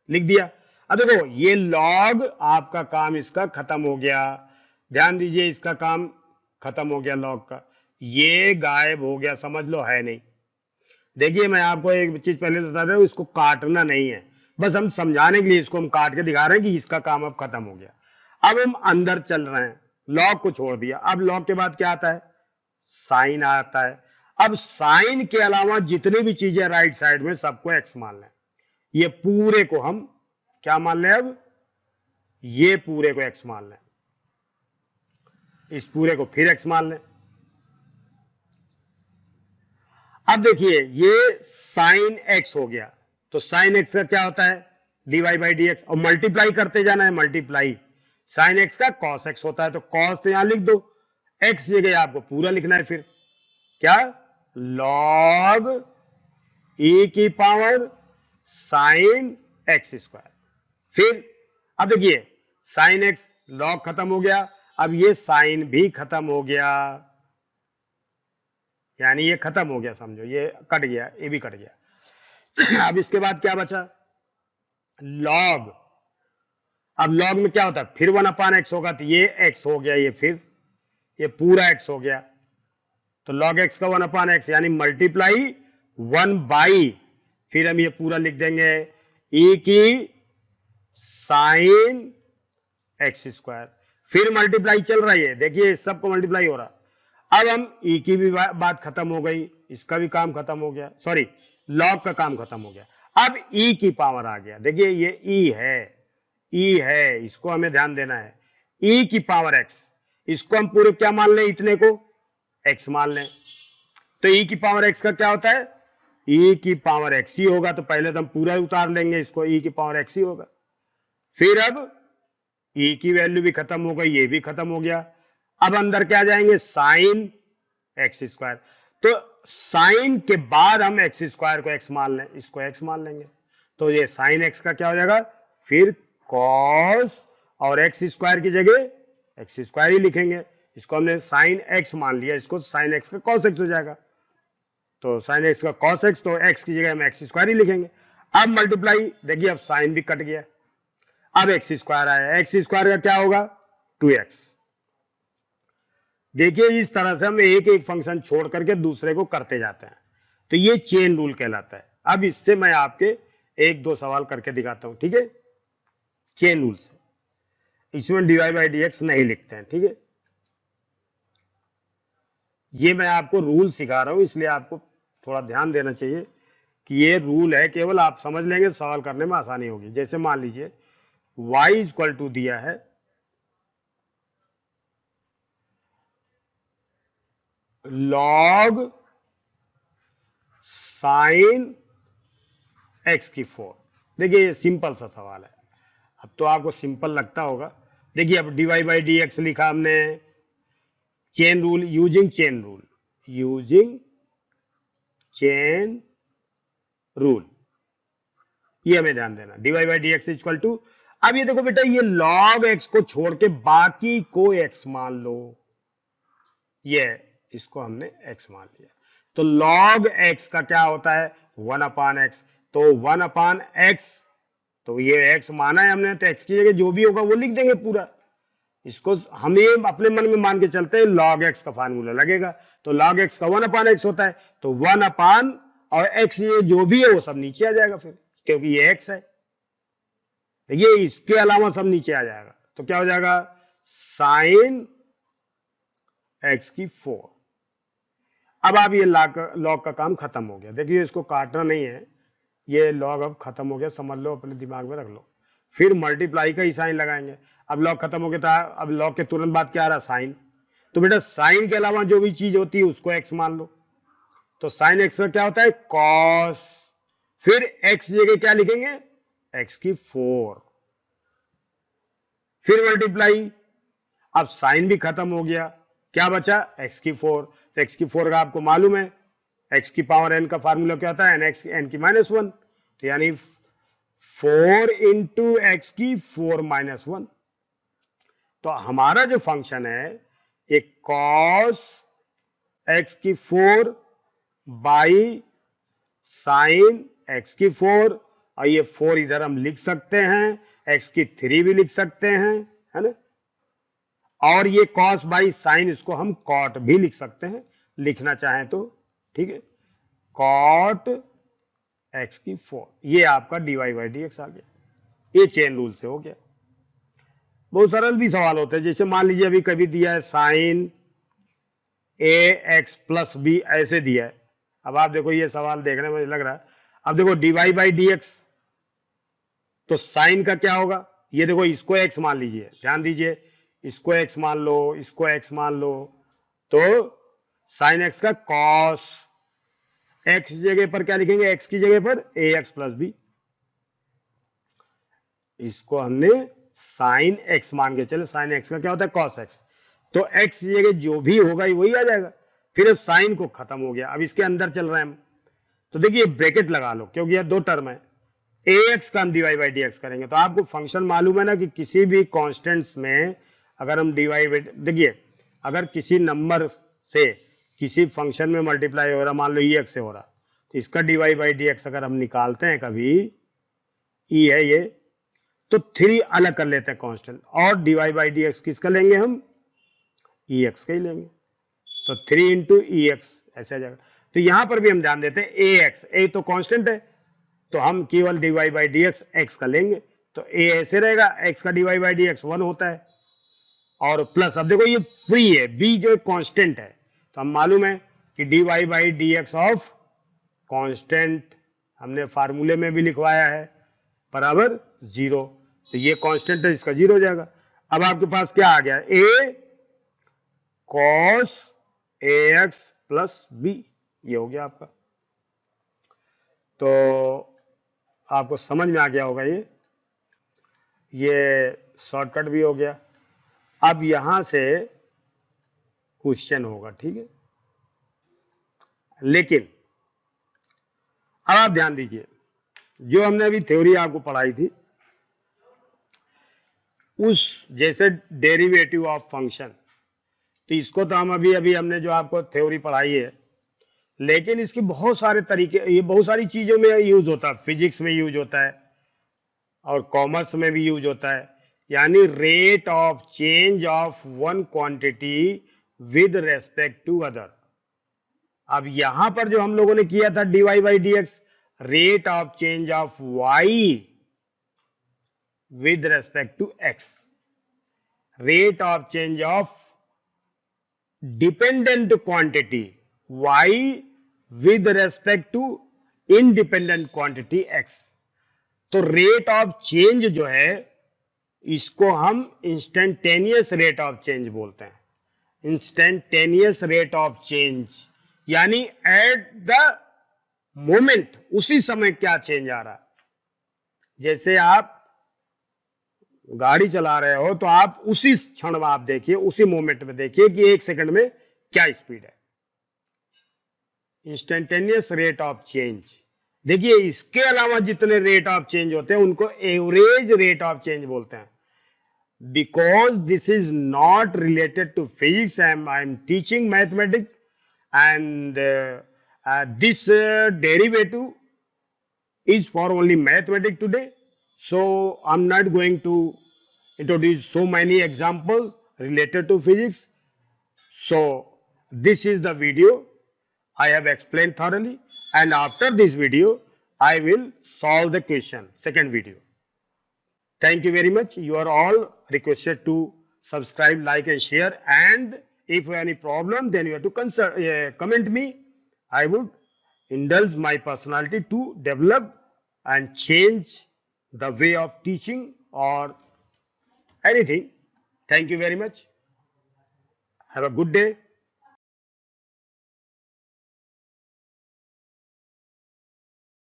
A: लिख दिया। अब देखो ये लॉग आपका काम इसका खत्म हो गया, ध्यान दीजिए इसका काम खत्म हो गया लॉग का, ये गायब हो गया, समझ लो है नहीं। देखिए मैं आपको एक चीज पहले बता रहा हूं, इसको काटना नहीं है, बस हम समझाने के लिए इसको हम काट के दिखा रहे हैं कि इसका काम अब खत्म हो गया। अब हम अंदर चल रहे हैं, लॉग को छोड़ दिया, अब लॉग के बाद क्या आता है, साइन आता है। अब साइन के अलावा जितनी भी चीजें राइट साइड में सबको एक्स मान लें, ये पूरे को हम क्या मान लें, अब ये पूरे को एक्स मान लें, इस पूरे को फिर एक्स मान लें। अब देखिए ये साइन एक्स हो गया, तो साइन एक्स का क्या होता है, dy बाई डी एक्स, और मल्टीप्लाई करते जाना है, मल्टीप्लाई साइन एक्स का कॉस एक्स होता है, तो कॉस तो यहां लिख दो, एक्स जगह आपको पूरा लिखना है, फिर क्या, लॉग ई की पावर साइन एक्स स्क्वायर। फिर अब देखिए साइन एक्स लॉग खत्म हो गया, अब ये साइन भी खत्म हो गया, यानी ये खत्म हो गया, समझो ये कट गया, ये भी कट गया। अब इसके बाद क्या बचा, लॉग। अब लॉग में क्या होता है, फिर 1/x होगा, तो ये x हो गया, ये फिर ये पूरा x हो गया, तो log x का 1/x यानी मल्टीप्लाई 1 बाई, फिर हम ये पूरा लिख देंगे e की साइन एक्स स्क्वायर, फिर मल्टीप्लाई चल रही है, देखिए सबको मल्टीप्लाई हो रहा। अब हम e की भी बात खत्म हो गई, इसका भी काम खत्म हो गया, सॉरी log का काम खत्म हो गया। अब e की पावर आ गया, देखिए ये e है, इसको हमें ध्यान देना है, e की पावर x, इसको हम पूरे क्या मान लें, इतने को x मान लें, तो e की पावर x का क्या होता है, e की पावर x ही होगा, तो पहले तो हम पूरा उतार लेंगे इसको, e की पावर x ही होगा। फिर अब e की वैल्यू भी खत्म हो गई, ये भी खत्म हो गया, अब अंदर क्या जाएंगे, साइन एक्स स्क्वायर, तो साइन के बाद हम एक्स स्क्वायर को x मान लें, इसको x मान लेंगे, तो ये साइन x का क्या हो जाएगा, फिर कॉस, और एक्स स्क्वायर की जगह एक्स स्क्वायर ही लिखेंगे, इसको हमने साइन एक्स मान लिया, इसको साइन एक्स का कॉस एक्स हो जाएगा, तो साइन एक्स का कॉस एक्स, तो एक्स की जगह हम एक्स स्क्वायर ही लिखेंगे। अब मल्टीप्लाई, देखिए अब साइन भी कट गया, अब एक्स स्क्वायर आया, एक्स स्क्वायर का क्या होगा, 2x। देखिए इस तरह से हम एक एक फंक्शन छोड़ करके दूसरे को करते जाते हैं, तो ये चेन रूल कहलाता है। अब इससे मैं आपके एक दो सवाल करके दिखाता हूं, ठीक है, चेन रूल से, इसमें dy बाई डी एक्स नहीं लिखते हैं, ठीक है, ये मैं आपको रूल सिखा रहा हूं, इसलिए आपको थोड़ा ध्यान देना चाहिए कि ये रूल है, केवल आप समझ लेंगे सवाल करने में आसानी होगी। जैसे मान लीजिए y इक्वल टू दिया है log साइन x की 4, देखिए ये सिंपल सा सवाल है, अब तो आपको सिंपल लगता होगा। देखिए अब dy बाई डी एक्स लिखा हमने, chain rule, using chain rule, using chain rule, ये हमें ध्यान देना, dy by D x equal to, अब ये देखो बेटा, ये log x को छोड़ के बाकी को x मान लो, ये इसको हमने x मान लिया, तो log x का क्या होता है, 1/x, तो 1/x, तो ये x माना है हमने, तो x की जगह जो भी होगा वो लिख देंगे पूरा, इसको हम ये अपने मन में मान के चलते हैं, log x का फार्मूला लगेगा, तो log x का 1/x होता है, तो 1 और x ये जो भी है वो सब नीचे आ जाएगा फिर, क्योंकि ये x है, देखिए इसके अलावा सब नीचे आ जाएगा, तो क्या हो जाएगा, साइन x की 4। अब आप ये लॉग का काम खत्म हो गया, देखिए इसको काटना नहीं है, ये लॉग अब खत्म हो गया, समझ लो, अपने दिमाग में रख लो। फिर मल्टीप्लाई का ही साइन लगाएंगे, अब लॉग खत्म हो गया था, अब लॉग के तुरंत बाद क्या आ रहा, साइन, तो बेटा साइन के अलावा जो भी चीज होती है उसको x मान लो, तो साइन x का क्या होता है, कॉस, फिर x जगह क्या लिखेंगे, x की 4, फिर मल्टीप्लाई, अब साइन भी खत्म हो गया, क्या बचा, x की 4, तो x की 4 का आपको मालूम है, x की पावर n का फार्मूला क्या होता है, n की -1, तो यानी 4 इंटू एक्स की 4 - 1, तो हमारा जो फंक्शन है एक cos x की 4 बाई साइन x की 4, और ये 4 इधर हम लिख सकते हैं, x की 3 भी लिख सकते हैं, है ना। और ये cos बाई साइन इसको हम cot भी लिख सकते हैं, लिखना चाहें तो, ठीक है। cot x की 4, ये आपका dy बाई dx आ गया। ये चेन रूल से हो गया। बहुत सरल भी सवाल होते हैं, जैसे मान लीजिए अभी कभी दिया है साइन ax प्लस बी, ऐसे दिया है। अब आप देखो ये सवाल देखने में लग रहा है, अब देखो dy बाई dx, तो साइन का क्या होगा, ये देखो इसको x मान लीजिए, ध्यान दीजिए, इसको x मान लो, इसको x मान लो, तो साइन x का cos x की जगह पर क्या लिखेंगे, x की जगह पर ax प्लस बी, इसको हमने साइन x मान के चले, साइन x का क्या होता है cos x, तो x की जगह जो भी होगा वही आ जाएगा। फिर अब साइन को खत्म हो गया, अब इसके अंदर चल रहे हैं हम, तो देखिए ब्रैकेट लगा लो, क्योंकि यह दो टर्म है, ax का हम dy बाई dx करेंगे। तो आपको फंक्शन मालूम है ना कि किसी भी कांस्टेंट्स में अगर हम dy बाई, देखिए अगर किसी नंबर से किसी फंक्शन में मल्टीप्लाई हो रहा, मान लो ex से हो रहा, तो इसका dy बाई dx अगर हम निकालते हैं कभी, e है ये, तो 3 अलग कर लेते हैं कांस्टेंट, और dy बाई dx किसका लेंगे हम, ex का ही लेंगे, तो 3 इंटू ex ऐसे आ जाएगा। तो यहां पर भी हम ध्यान देते हैं ax, a तो कांस्टेंट है, तो हम केवल dy बाई dx x का लेंगे, तो a ऐसे रहेगा, x का dy बाई dx 1 होता है, और प्लस, अब देखो ये फ्री है, b जो कांस्टेंट है, तो हम मालूम है कि dy by dx of constant हमने फार्मूले में भी लिखवाया है बराबर 0, तो ये कांस्टेंट है, इसका 0 हो जाएगा। अब आपके पास क्या आ गया, a cos ax plus b, ये हो गया आपका। तो आपको समझ में आ गया होगा, ये शॉर्टकट भी हो गया। अब यहां से क्वेश्चन होगा, ठीक है, लेकिन अब आप ध्यान दीजिए, जो हमने अभी थ्योरी आपको पढ़ाई थी, उस जैसे डेरिवेटिव ऑफ फंक्शन, तो इसको तो हम अभी हमने जो आपको थ्योरी पढ़ाई है, लेकिन इसके बहुत सारे तरीके, ये बहुत सारी चीजों में यूज होता है, फिजिक्स में यूज होता है और कॉमर्स में भी यूज होता है, यानी rate of change of one quantity with respect to other. अब यहां पर जो हम लोगों ने किया था dy by dx, rate of change of y with respect to x, rate of change of dependent quantity y with respect to independent quantity x। तो रेट ऑफ चेंज जो है इसको हम इंस्टेंटेनियस रेट ऑफ चेंज बोलते हैं, instantaneous rate of change, यानी at the moment, उसी समय क्या चेंज आ रहा। जैसे आप गाड़ी चला रहे हो तो आप उसी क्षण में आप देखिए, उसी मोमेंट में देखिए कि 1 सेकंड में क्या स्पीड है, इंस्टेंटेनियस रेट ऑफ चेंज। देखिए इसके अलावा जितने रेट ऑफ चेंज होते हैं उनको एवरेज रेट ऑफ चेंज बोलते हैं। Because this is not related to physics, I am teaching mathematics, and this derivative is for only mathematics today, so I'm not going to introduce so many examples related to physics. So this is the video I have explained thoroughly, and after this video I will solve the question, second video. Thank you very much. You are all requested to subscribe, like and share, and if you have any problem then you have to comment me. I would indulge my personality to develop and change the way of teaching or anything. Thank you very much. Have a good day.